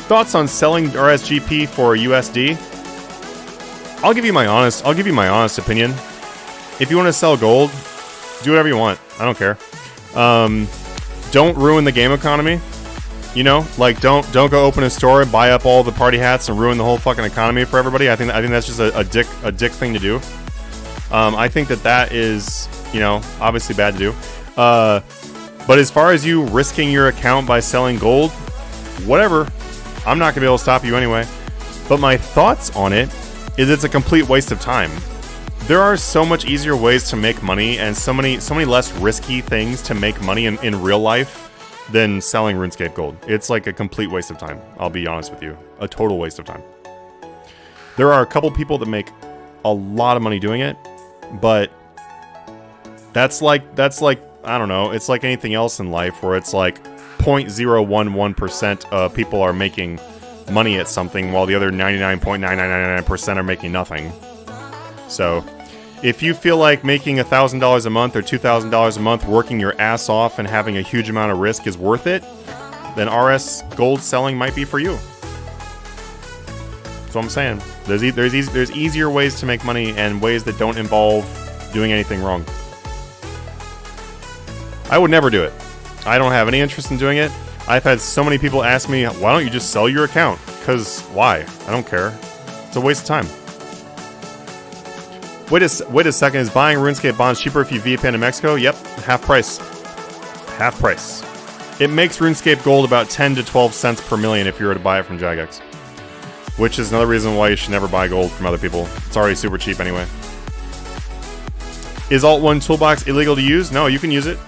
Thoughts on selling RSGP for USD? I'll give you my honest opinion. If you want to sell gold, do whatever you want. I don't care. Don't ruin the game economy. You know, like don't go open a store, buy up all the party hats, and ruin the whole fucking economy for everybody. I think that's just a dick thing to do. I think that is, you know, obviously bad to do. But as far as you risking your account by selling gold, whatever. I'm not gonna be able to stop you anyway. But my thoughts on it is it's a complete waste of time. There are so much easier ways to make money and so many less risky things to make money in real life than selling RuneScape gold. It's like a complete waste of time. I'll be honest with you. A total waste of time. There are a couple people that make a lot of money doing it, but that's like I don't know, it's like anything else in life where it's like 0.011% of people are making money at something while the other 99.9999% are making nothing. So if you feel like making $1,000 a month or $2,000 a month working your ass off and having a huge amount of risk is worth it, then RS gold selling might be for you. That's what I'm saying. There's easier ways to make money and ways that don't involve doing anything wrong. I would never do it. I don't have any interest in doing it. I've had so many people ask me, why don't you just sell your account? Because why? I don't care. It's a waste of time. Wait a second, is buying RuneScape bonds cheaper if you VPN in Mexico? Yep, half price. Half price. It makes RuneScape gold about 10 to 12 cents per million if you were to buy it from Jagex. Which is another reason why you should never buy gold from other people. It's already super cheap anyway. Is Alt1 Toolbox illegal to use? No, you can use it.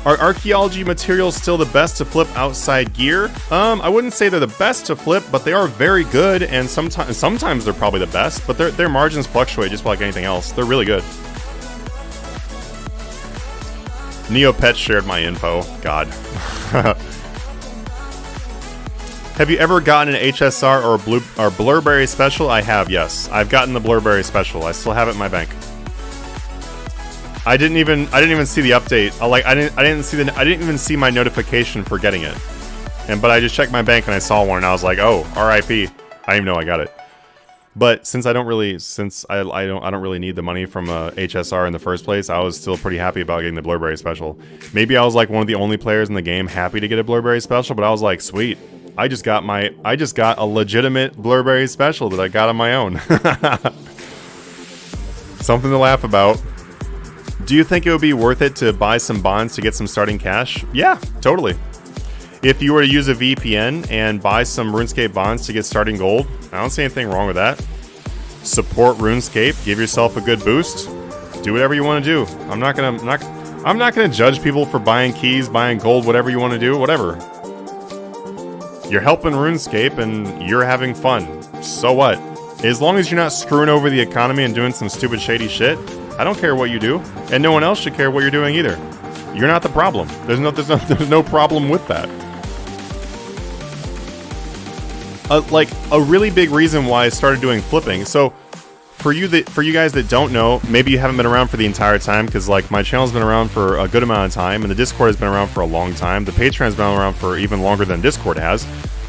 Are archaeology materials still the best to flip outside gear? I wouldn't say they're the best to flip, but they are very good, and sometimes they're probably the best, but their margins fluctuate just like anything else. They're really good. Neopet shared my info. God. Have you ever gotten an HSR or Blurberry special? I have, yes. I've gotten the Blurberry special. I still have it in my bank. I didn't even see the update. I didn't even see my notification for getting it. But I just checked my bank and I saw one and I was like, oh, RIP. I didn't even know I got it. But since I don't really need the money from HSR in the first place, I was still pretty happy about getting the Blurberry special. Maybe I was like one of the only players in the game happy to get a Blurberry special, but I was like, sweet. I just got a legitimate Blurberry special that I got on my own. Something to laugh about. Do you think it would be worth it to buy some bonds to get some starting cash? Yeah, totally. If you were to use a VPN and buy some RuneScape bonds to get starting gold, I don't see anything wrong with that. Support RuneScape, give yourself a good boost. Do whatever you want to do. I'm not gonna judge people for buying keys, buying gold, whatever you want to do, whatever. You're helping RuneScape and you're having fun. So what? As long as you're not screwing over the economy and doing some stupid shady shit, I don't care what you do, and no one else should care what you're doing either. You're not the problem. There's no problem with that. Like a really big reason why I started doing flipping. So for you guys that don't know, maybe you haven't been around for the entire time, because like my channel's been around for a good amount of time, and the Discord has been around for a long time. The Patreon's been around for even longer than Discord has.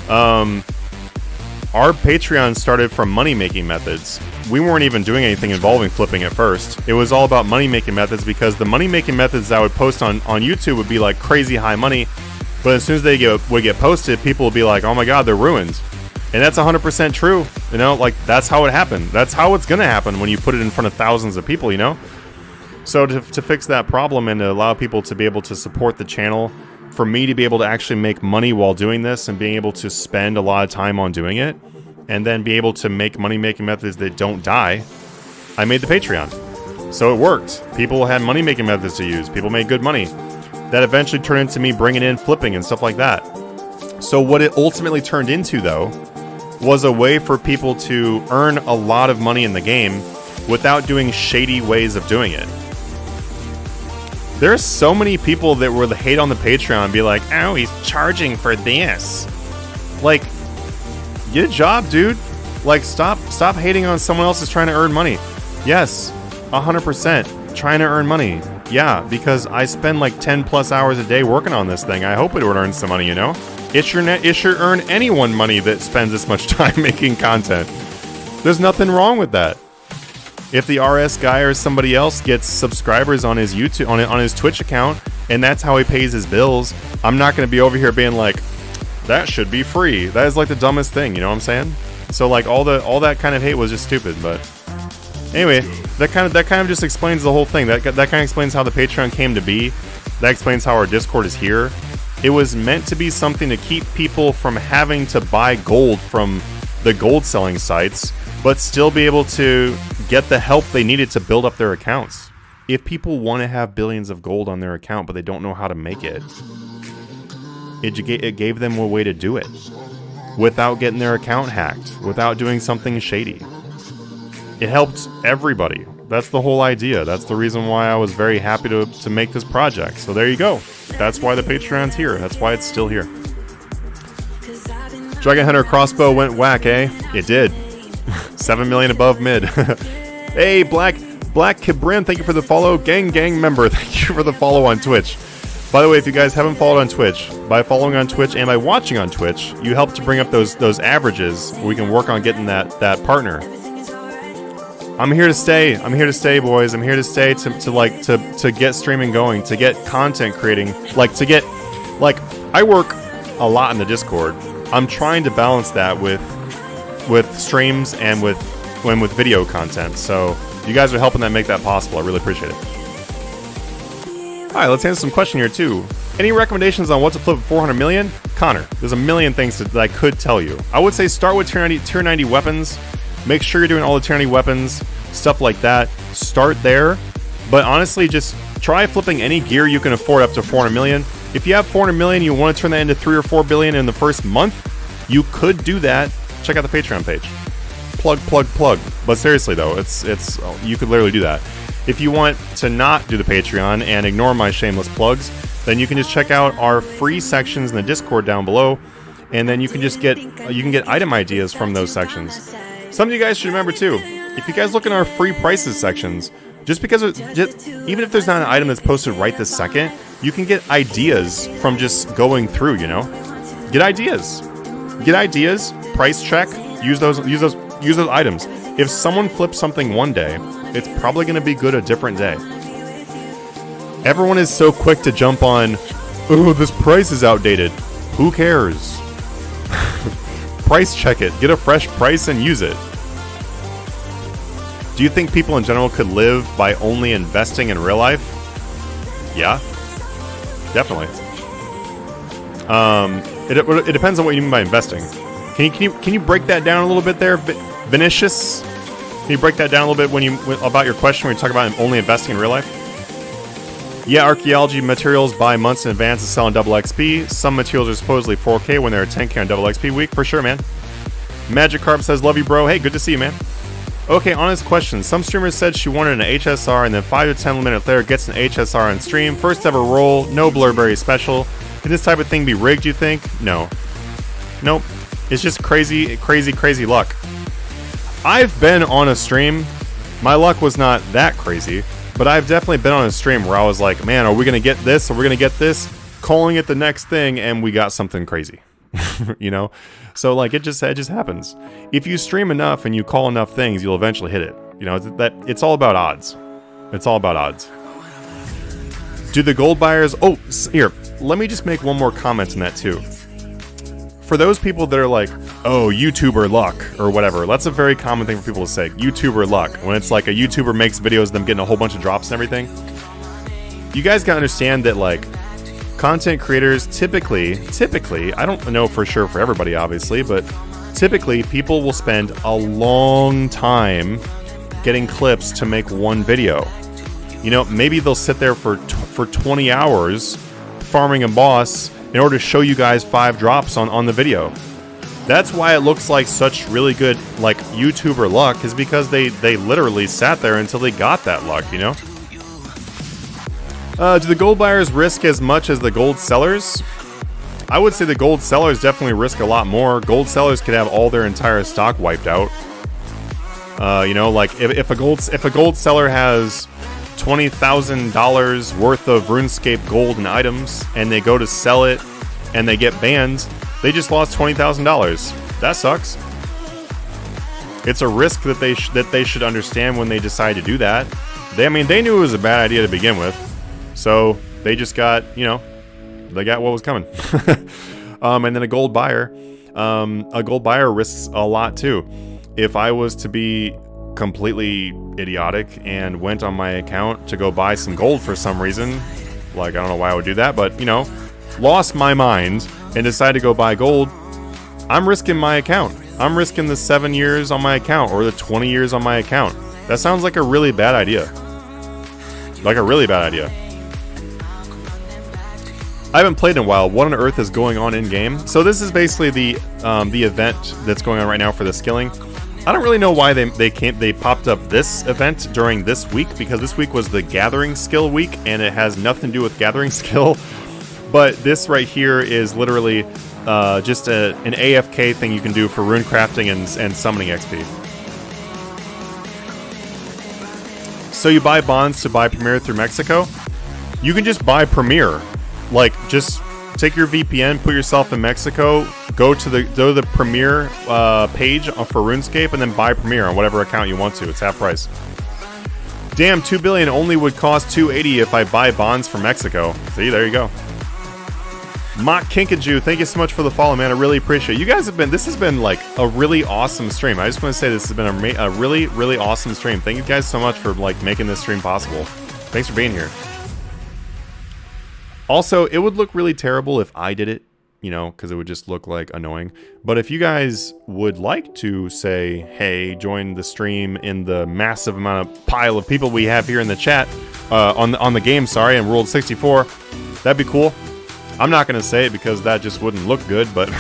Our Patreon started from money-making methods. We weren't even doing anything involving flipping at first. It was all about money-making methods, because the money-making methods that I would post on YouTube would be like crazy high money, but as soon as they would get posted, people would be like, oh my god, they're ruined. And that's 100% true, you know, like that's how it happened. That's how it's gonna happen when you put it in front of thousands of people, you know? So to fix that problem and to allow people to be able to support the channel, for me to be able to actually make money while doing this and being able to spend a lot of time on doing it, and then be able to make money-making methods that don't die, I made the Patreon. So it worked. People had money-making methods to use. People made good money. That eventually turned into me bringing in flipping and stuff like that. So what it ultimately turned into, though, was a way for people to earn a lot of money in the game without doing shady ways of doing it. There's so many people that would hate on the Patreon and be like, oh, he's charging for this. Like, get a job, dude. Like, stop hating on someone else who's trying to earn money. Yes, 100% trying to earn money. Yeah, because I spend like 10 plus hours a day working on this thing. I hope it would earn some money, you know? It should earn anyone money that spends this much time making content. There's nothing wrong with that. If the RS guy or somebody else gets subscribers on his YouTube, on his Twitch account, and that's how he pays his bills, I'm not going to be over here being like, that should be free. That is like the dumbest thing, you know what I'm saying? So like all that kind of hate was just stupid. But anyway, that kind of just explains the whole thing. That kind of explains how the Patreon came to be. That explains how our Discord is here. It was meant to be something to keep people from having to buy gold from the gold selling sites, but still be able to get the help they needed to build up their accounts. If people want to have billions of gold on their account, but they don't know how to make it, it gave them a way to do it without getting their account hacked, without doing something shady. It helped everybody. That's the whole idea. That's the reason why I was very happy to make this project. So there you go. That's why the Patreon's here. That's why it's still here. Dragon Hunter crossbow went whack, eh? It did. 7 million above mid. Hey, Black Kibrin, thank you for the follow. Gang member, thank you for the follow on Twitch. By the way, if you guys haven't followed on Twitch, by following on Twitch and by watching on Twitch, you help to bring up those averages. We can work on getting that partner. I'm here to stay. I'm here to stay, boys. I'm here to stay to get streaming going, to get content creating, I work a lot in the Discord. I'm trying to balance that with streams and with video content. So you guys are helping that make that possible. I really appreciate it. All right, let's answer some question here too. Any recommendations on what to flip at 400 million? Connor, there's a million things that I could tell you. I would say start with tier 90 weapons. Make sure you're doing all the tier 90 weapons, stuff like that. Start there. But honestly, just try flipping any gear you can afford up to 400 million. If you have 400 million, you want to turn that into 3 or 4 billion in the first month, you could do that. Check out the Patreon page. Plug. But seriously though, it's you could literally do that. If you want to not do the Patreon and ignore my shameless plugs, then you can just check out our free sections in the Discord down below. and then you can just get item ideas from those sections. Something you guys should remember too: if you guys look in our free prices sections, even if there's not an item that's posted right this second, you can get ideas from just going through. You know, get ideas, price check, use those items. If someone flips something one day, it's probably going to be good a different day. Everyone is so quick to jump on, oh, this price is outdated. Who cares? Price check it. Get a fresh price and use it. Do you think people in general could live by only investing in real life? Yeah, definitely. It depends on what you mean by investing. Can you break that down a little bit there, Vinicius? Can you break that down a little bit about your question when you talk about only investing in real life? Yeah, archaeology materials buy months in advance to sell on double XP. Some materials are supposedly 4K when they're 10K on double XP week. For sure, man. Magic Carp says, love you, bro. Hey, good to see you, man. Okay, honest question. Some streamers said she wanted an HSR and then 5 to 10 minutes later gets an HSR on stream. First ever roll, no Blurberry special. Could this type of thing be rigged, you think? No. Nope. It's just crazy luck. I've been on a stream. My luck was not that crazy, but I've definitely been on a stream where I was like, man, are we going to get this? Are we going to get this? Calling it the next thing, and we got something crazy. You know? So, like, it just happens. If you stream enough and you call enough things, you'll eventually hit it. You know, it's all about odds. It's all about odds. Do the gold buyers... Oh, here. Let me just make one more comment on that, too. For those people that are like, oh, YouTuber luck, or whatever, that's a very common thing for people to say, YouTuber luck, when it's like a YouTuber makes videos of them getting a whole bunch of drops and everything. You guys gotta understand that, like, content creators typically, I don't know for sure for everybody, obviously, but typically people will spend a long time getting clips to make one video. You know, maybe they'll sit there for 20 hours farming a boss in order to show you guys 5 drops on the video. That's why it looks like such really good, like, YouTuber luck, is because they literally sat there until they got that luck, you know? Do the gold buyers risk as much as the gold sellers? I would say the gold sellers definitely risk a lot more. Gold sellers could have all their entire stock wiped out. You know, like, if a gold seller has $20,000 worth of RuneScape gold and items, and they go to sell it, and they get banned, they just lost $20,000. That sucks. It's a risk that they should understand when they decide to do that. They knew it was a bad idea to begin with, so they just got, you know, they got what was coming. And then a gold buyer risks a lot too. If I was to be completely idiotic and went on my account to go buy some gold for some reason, like, I don't know why I would do that, but, you know, lost my mind and decided to go buy gold, I'm risking my account. I'm risking the 7 years on my account or the 20 years on my account. That sounds like a really bad idea. Like a really bad idea. I haven't played in a while. What on earth is going on in game? So this is basically the event that's going on right now for the skilling. I don't really know why they popped up this event during this week, because this week was the gathering skill week, and it has nothing to do with gathering skill. But this right here is literally just an AFK thing you can do for rune crafting and summoning XP. So you buy bonds to buy Premier through Mexico. You can just buy Premier. Like, just take your VPN, put yourself in Mexico, go to the Premier page for RuneScape, and then buy Premier on whatever account you want to. It's half price. Damn, 2 billion only would cost 280 if I buy bonds from Mexico. See, there you go. Mock Kinkaju, thank you so much for the follow, man. I really appreciate it. You guys this has been like a really awesome stream. I just want to say this has been a really, really awesome stream. Thank you guys so much for like making this stream possible. Thanks for being here. Also, it would look really terrible if I did it, you know, because it would just look like annoying. But if you guys would like to say, hey, join the stream in the massive amount of pile of people we have here in the chat, on the game, sorry, in World 64, that'd be cool. I'm not going to say it because that just wouldn't look good, but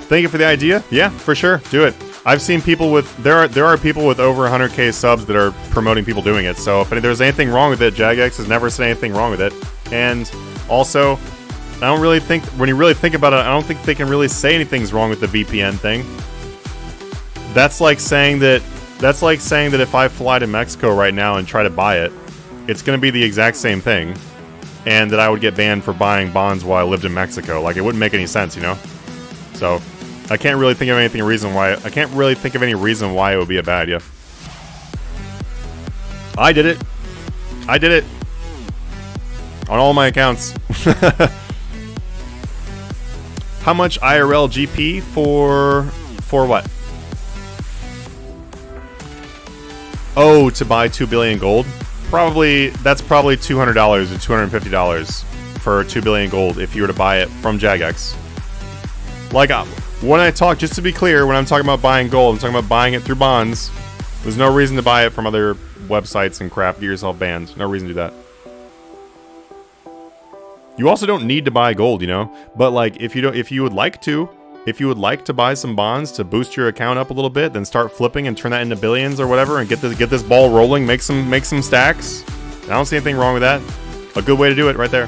thank you for the idea. Yeah, for sure. Do it. I've seen people with, there are people with over 100k subs that are promoting people doing it. So if there's anything wrong with it, Jagex has never said anything wrong with it. And also, I don't really think, when you really think about it, I don't think they can really say anything's wrong with the VPN thing. That's like saying that if I fly to Mexico right now and try to buy it, it's going to be the exact same thing, and that I would get banned for buying bonds while I lived in Mexico. Like, it wouldn't make any sense, you know? So, I can't really think of any reason why it would be a bad idea. I did it. I did it. On all my accounts. How much IRL GP for what? Oh, to buy 2 billion gold? That's probably $200 or $250 for 2 billion gold if you were to buy it from Jagex. Like, when I talk, just to be clear, when I'm talking about buying gold, I'm talking about buying it through bonds. There's no reason to buy it from other websites and crap, get yourself banned. No reason to do that. You also don't need to buy gold, you know? But like, if you would like to buy some bonds to boost your account up a little bit, then start flipping and turn that into billions or whatever, and get this ball rolling, make some stacks. I don't see anything wrong with that. A good way to do it right there.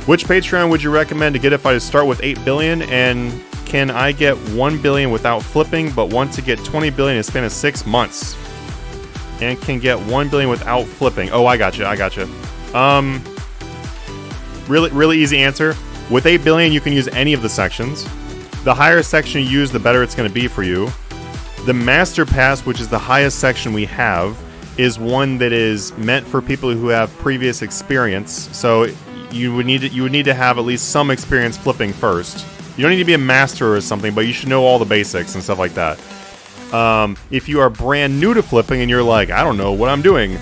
Which Patreon would you recommend to get if I start with 8 billion, and can I get 1 billion without flipping but want to get 20 billion in a span of 6 months? And can get 1 billion without flipping. Oh, I got you. Really easy answer. With 8 billion, you can use any of the sections. The higher section you use, the better it's going to be for you. The Master Pass, which is the highest section we have, is one that is meant for people who have previous experience. So you would need to have at least some experience flipping first. You don't need to be a master or something, but you should know all the basics and stuff like that. If you are brand new to flipping and you're like, I don't know what I'm doing,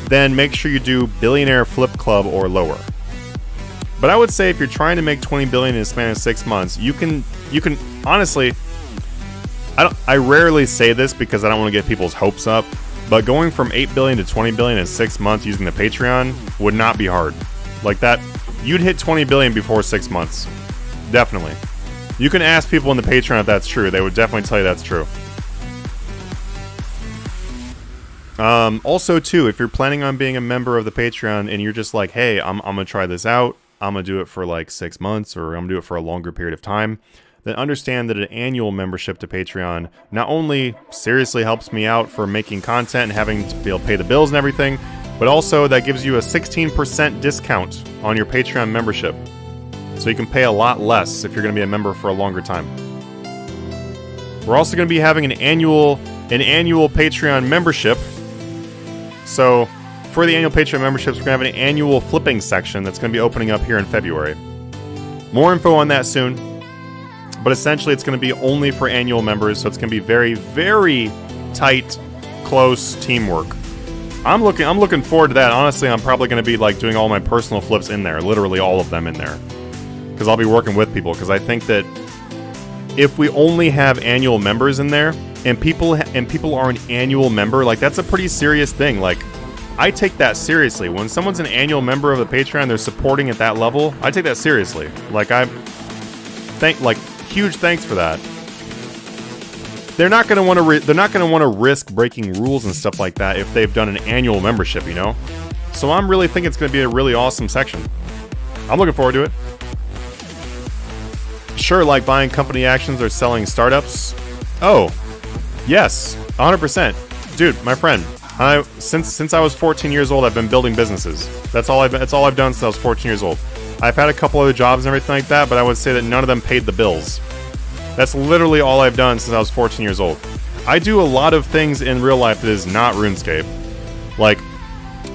then make sure you do Billionaire Flip Club or lower. But I would say if you're trying to make 20 billion in a span of 6 months, you can honestly, I rarely say this because I don't want to get people's hopes up, but going from 8 billion to 20 billion in 6 months using the Patreon would not be hard. Like that, you'd hit 20 billion before 6 months. Definitely. You can ask people in the Patreon if that's true. They would definitely tell you that's true. Also too, if you're planning on being a member of the Patreon and you're just like, hey, I'm gonna try this out, I'm gonna do it for like 6 months, or I'm gonna do it for a longer period of time, then understand that an annual membership to Patreon not only seriously helps me out for making content and having to be able to pay the bills and everything, but also that gives you a 16% discount on your Patreon membership. So you can pay a lot less if you're gonna be a member for a longer time. We're also gonna be having an annual Patreon membership. So, for the annual Patreon memberships, we're going to have an annual flipping section that's going to be opening up here in February. More info on that soon. But essentially, it's going to be only for annual members, so it's going to be very, very tight, close teamwork. I'm looking forward to that. Honestly, I'm probably going to be like doing all my personal flips in there, literally all of them in there, because I'll be working with people. Because I think that if we only have annual members in there, and people are an annual member, like that's a pretty serious thing. Like, I take that seriously. When someone's an annual member of the Patreon, they're supporting at that level, I take that seriously. Like, huge thanks for that. They're not going to want to risk breaking rules and stuff like that if they've done an annual membership, you know? So I'm really thinking it's going to be a really awesome section. I'm looking forward to it. Sure, like buying company actions or selling startups. Oh, yes, 100%. Dude, my friend, since I was 14 years old, I've been building businesses. That's all I've done since I was 14 years old. I've had a couple other jobs and everything like that, but I would say that none of them paid the bills. That's literally all I've done since I was 14 years old. I do a lot of things in real life that is not RuneScape. Like,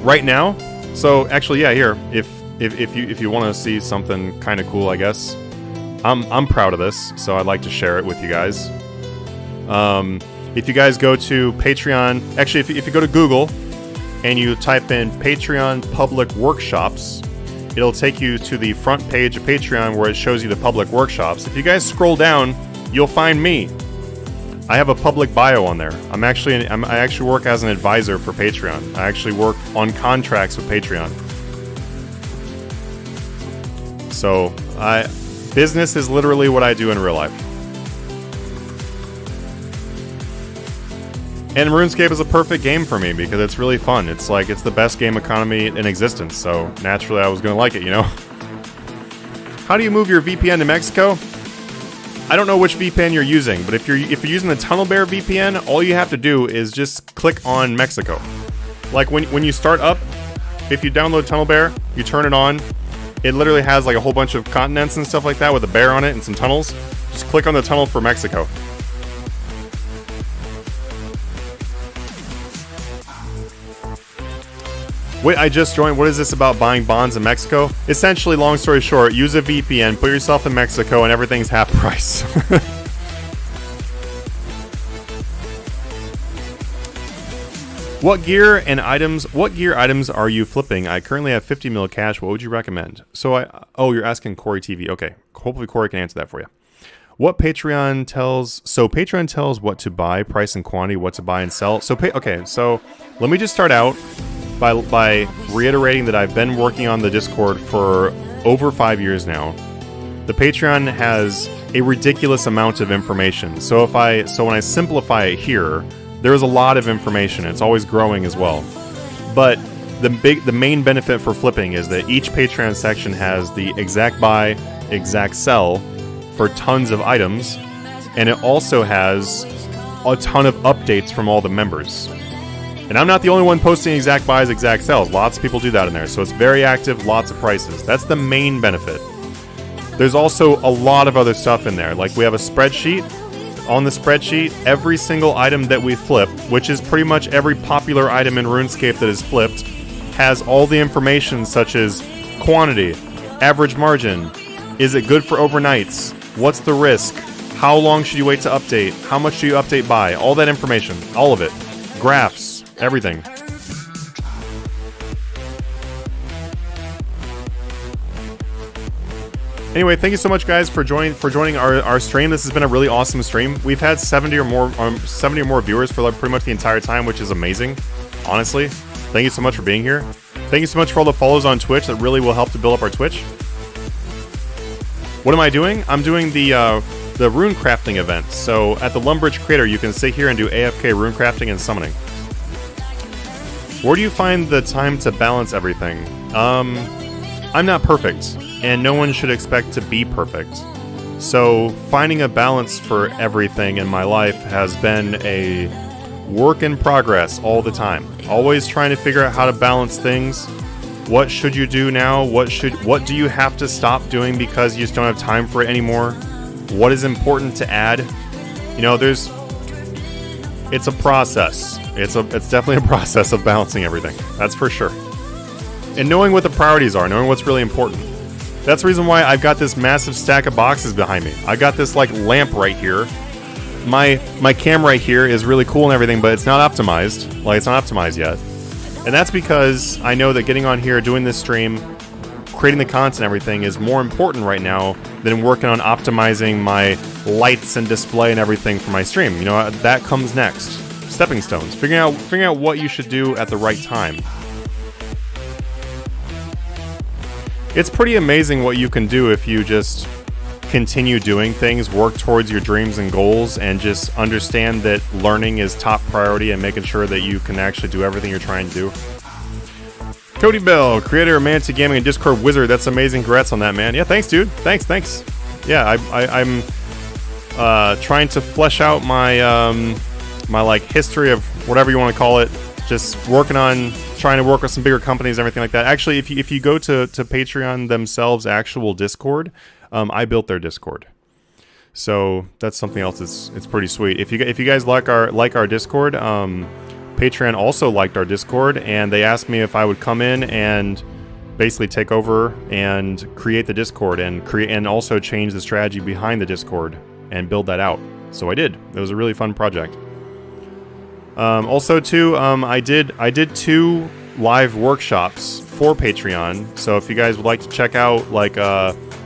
right now, so actually, yeah, here, if you want to see something kind of cool, I guess, I'm proud of this, so I'd like to share it with you guys. If you guys go to Patreon, actually, if you go to Google and you type in Patreon Public Workshops, it'll take you to the front page of Patreon where it shows you the public workshops. If you guys scroll down, you'll find me. I have a public bio on there. I actually work as an advisor for Patreon. I actually work on contracts with Patreon. So, business is literally what I do in real life. And RuneScape is a perfect game for me because it's really fun. It's the best game economy in existence, so naturally I was going to like it, you know? how do you move your VPN to Mexico? I don't know which VPN you're using, but if you're using the TunnelBear VPN, all you have to do is just click on Mexico. Like when you start up, if you download TunnelBear, you turn it on, it literally has like a whole bunch of continents and stuff like that with a bear on it and some tunnels. Just click on the tunnel for Mexico. Wait, I just joined. What is this about buying bonds in Mexico? Essentially, long story short, use a VPN, put yourself in Mexico, and everything's half price. What gear items are you flipping? I currently have 50 mil cash. What would you recommend? Oh, you're asking Corey TV. Okay. Hopefully Corey can answer that for you. Patreon tells what to buy, price and quantity, what to buy and sell. So let me just start out by reiterating that I've been working on the Discord for over 5 years now. The Patreon has a ridiculous amount of information. So when I simplify it here, there's a lot of information. It's always growing as well. But the main benefit for flipping is that each Patreon section has the exact buy, exact sell for tons of items, and it also has a ton of updates from all the members. And I'm not the only one posting exact buys, exact sells. Lots of people do that in there. So it's very active, lots of prices. That's the main benefit. There's also a lot of other stuff in there. Like we have a spreadsheet. On the spreadsheet, every single item that we flip, which is pretty much every popular item in RuneScape that is flipped, has all the information such as quantity, average margin, is it good for overnights, what's the risk, how long should you wait to update, how much do you update by, all that information, all of it, graphs, everything. Anyway, thank you so much, guys, for joining our stream. This has been a really awesome stream. We've had 70 or more viewers for like pretty much the entire time, which is amazing. Honestly, thank you so much for being here. Thank you so much for all the follows on Twitch. That really will help to build up our Twitch. What am I doing? I'm doing the rune crafting event. So at the Lumbridge Crater, you can sit here and do AFK rune crafting and summoning. Where do you find the time to balance everything? I'm not perfect. And no one should expect to be perfect. So finding a balance for everything in my life has been a work in progress all the time. Always trying to figure out how to balance things. What should you do now? What do you have to stop doing because you just don't have time for it anymore? What is important to add? You know, it's a process. It's definitely a process of balancing everything. That's for sure. And knowing what the priorities are, knowing what's really important. That's the reason why I've got this massive stack of boxes behind me. I got this like lamp right here. My cam right here is really cool and everything, but it's not optimized. Like, it's not optimized yet. And that's because I know that getting on here, doing this stream, creating the content and everything is more important right now than working on optimizing my lights and display and everything for my stream. You know, that comes next. Stepping stones. Figuring out what you should do at the right time. It's pretty amazing what you can do if you just continue doing things, work towards your dreams and goals, and just understand that learning is top priority and making sure that you can actually do everything you're trying to do. Cody Bell, creator of Manatee Gaming and Discord Wizard. That's amazing. Congrats on that, man. Yeah, thanks, dude. Thanks. Yeah, I'm trying to flesh out my my like history of whatever you want to call it. Just working on trying to work with some bigger companies and everything like that. Actually, if you go to Patreon themselves, actual Discord, I built their Discord. So that's something else. It's pretty sweet. If you guys like our Discord, Patreon also liked our Discord, and they asked me if I would come in and basically take over and create the Discord and also change the strategy behind the Discord and build that out. So I did. It was a really fun project. Also, too, I did 2 live workshops for Patreon. So if you guys would like to check out like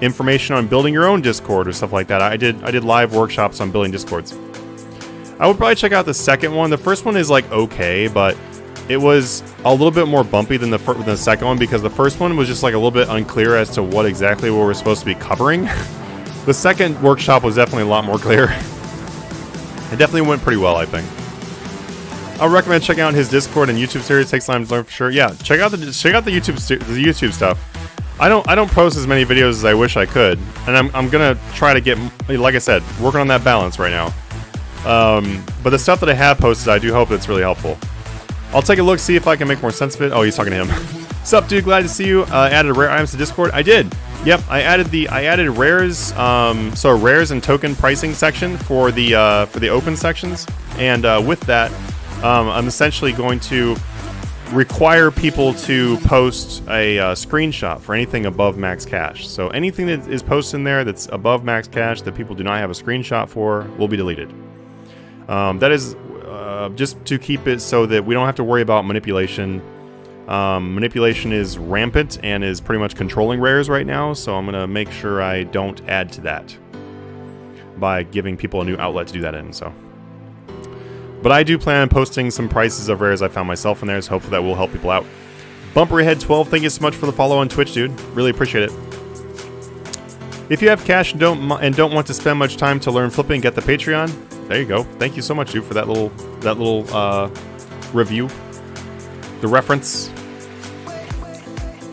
information on building your own Discord or stuff like that, I did live workshops on building Discords. I would probably check out the second one. The first one is like okay, but it was a little bit more bumpy than the second one because the first one was just like a little bit unclear as to what exactly we were supposed to be covering. The second workshop was definitely a lot more clear. It definitely went pretty well, I think. I would recommend checking out his Discord and YouTube series. Takes time to learn for sure. Yeah, check out the YouTube stuff. I don't post as many videos as I wish I could, and I'm gonna try to get, like I said, working on that balance right now. But the stuff that I have posted, I do hope it's really helpful. I'll take a look, see if I can make more sense of it. Oh, he's talking to him. What's up, dude? Glad to see you. Added rare items to Discord. I did. Yep, I added rares. So rares and token pricing section for the open sections, and with that, I'm essentially going to require people to post a screenshot for anything above max cash. So anything that is posted in there that's above max cash that people do not have a screenshot for will be deleted. That is just to keep it so that we don't have to worry about manipulation. Manipulation is rampant and is pretty much controlling rares right now, so I'm going to make sure I don't add to that by giving people a new outlet to do that in. But I do plan on posting some prices of rares I found myself in there, so hopefully that will help people out. Bumperhead12, thank you so much for the follow on Twitch, dude. Really appreciate it. If you have cash and don't want to spend much time to learn flipping, get the Patreon. There you go. Thank you so much, dude, for that little review. The reference.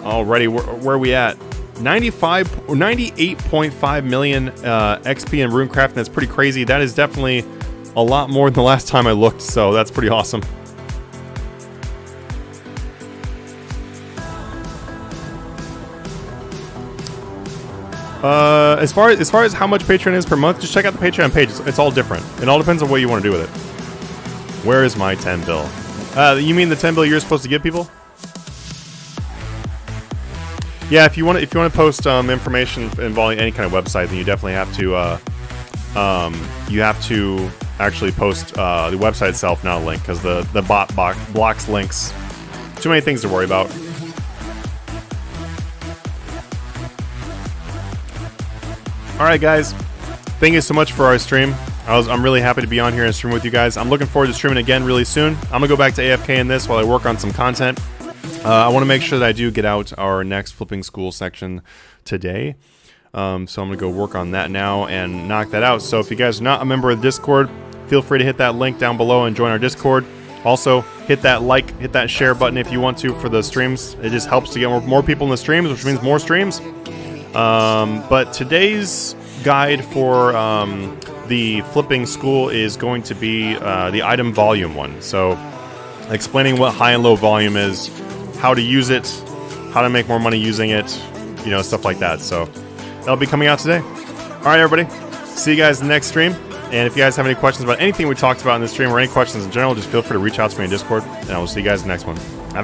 Alrighty, where are we at? 98.5 million XP in Runecraft, and that's pretty crazy. That is definitely a lot more than the last time I looked, so that's pretty awesome. As far as how much Patreon is per month, just check out the Patreon page. It's all different. It all depends on what you want to do with it. Where is my 10 bill? You mean the 10 bill you're supposed to give people? Yeah, if you want to post information involving any kind of website, then you definitely have to actually post the website itself, not a link, because the bot blocks links. Too many things to worry about. All right, guys. Thank you so much for our stream. I'm really happy to be on here and stream with you guys. I'm looking forward to streaming again really soon. I'm going to go back to AFK in this while I work on some content. I want to make sure that I do get out our next Flipping School section today. So I'm going to go work on that now and knock that out. So if you guys are not a member of the Discord, feel free to hit that link down below and join our Discord. Also, hit that like, hit that share button if you want to for the streams. It just helps to get more people in the streams, which means more streams. But today's guide for the Flipping School is going to be the item volume one. So explaining what high and low volume is, how to use it, how to make more money using it, you know, stuff like that. So that'll be coming out today. All right, everybody. See you guys in the next stream. And if you guys have any questions about anything we talked about in this stream or any questions in general, just feel free to reach out to me in Discord, and I will see you guys in the next one. Have a good one.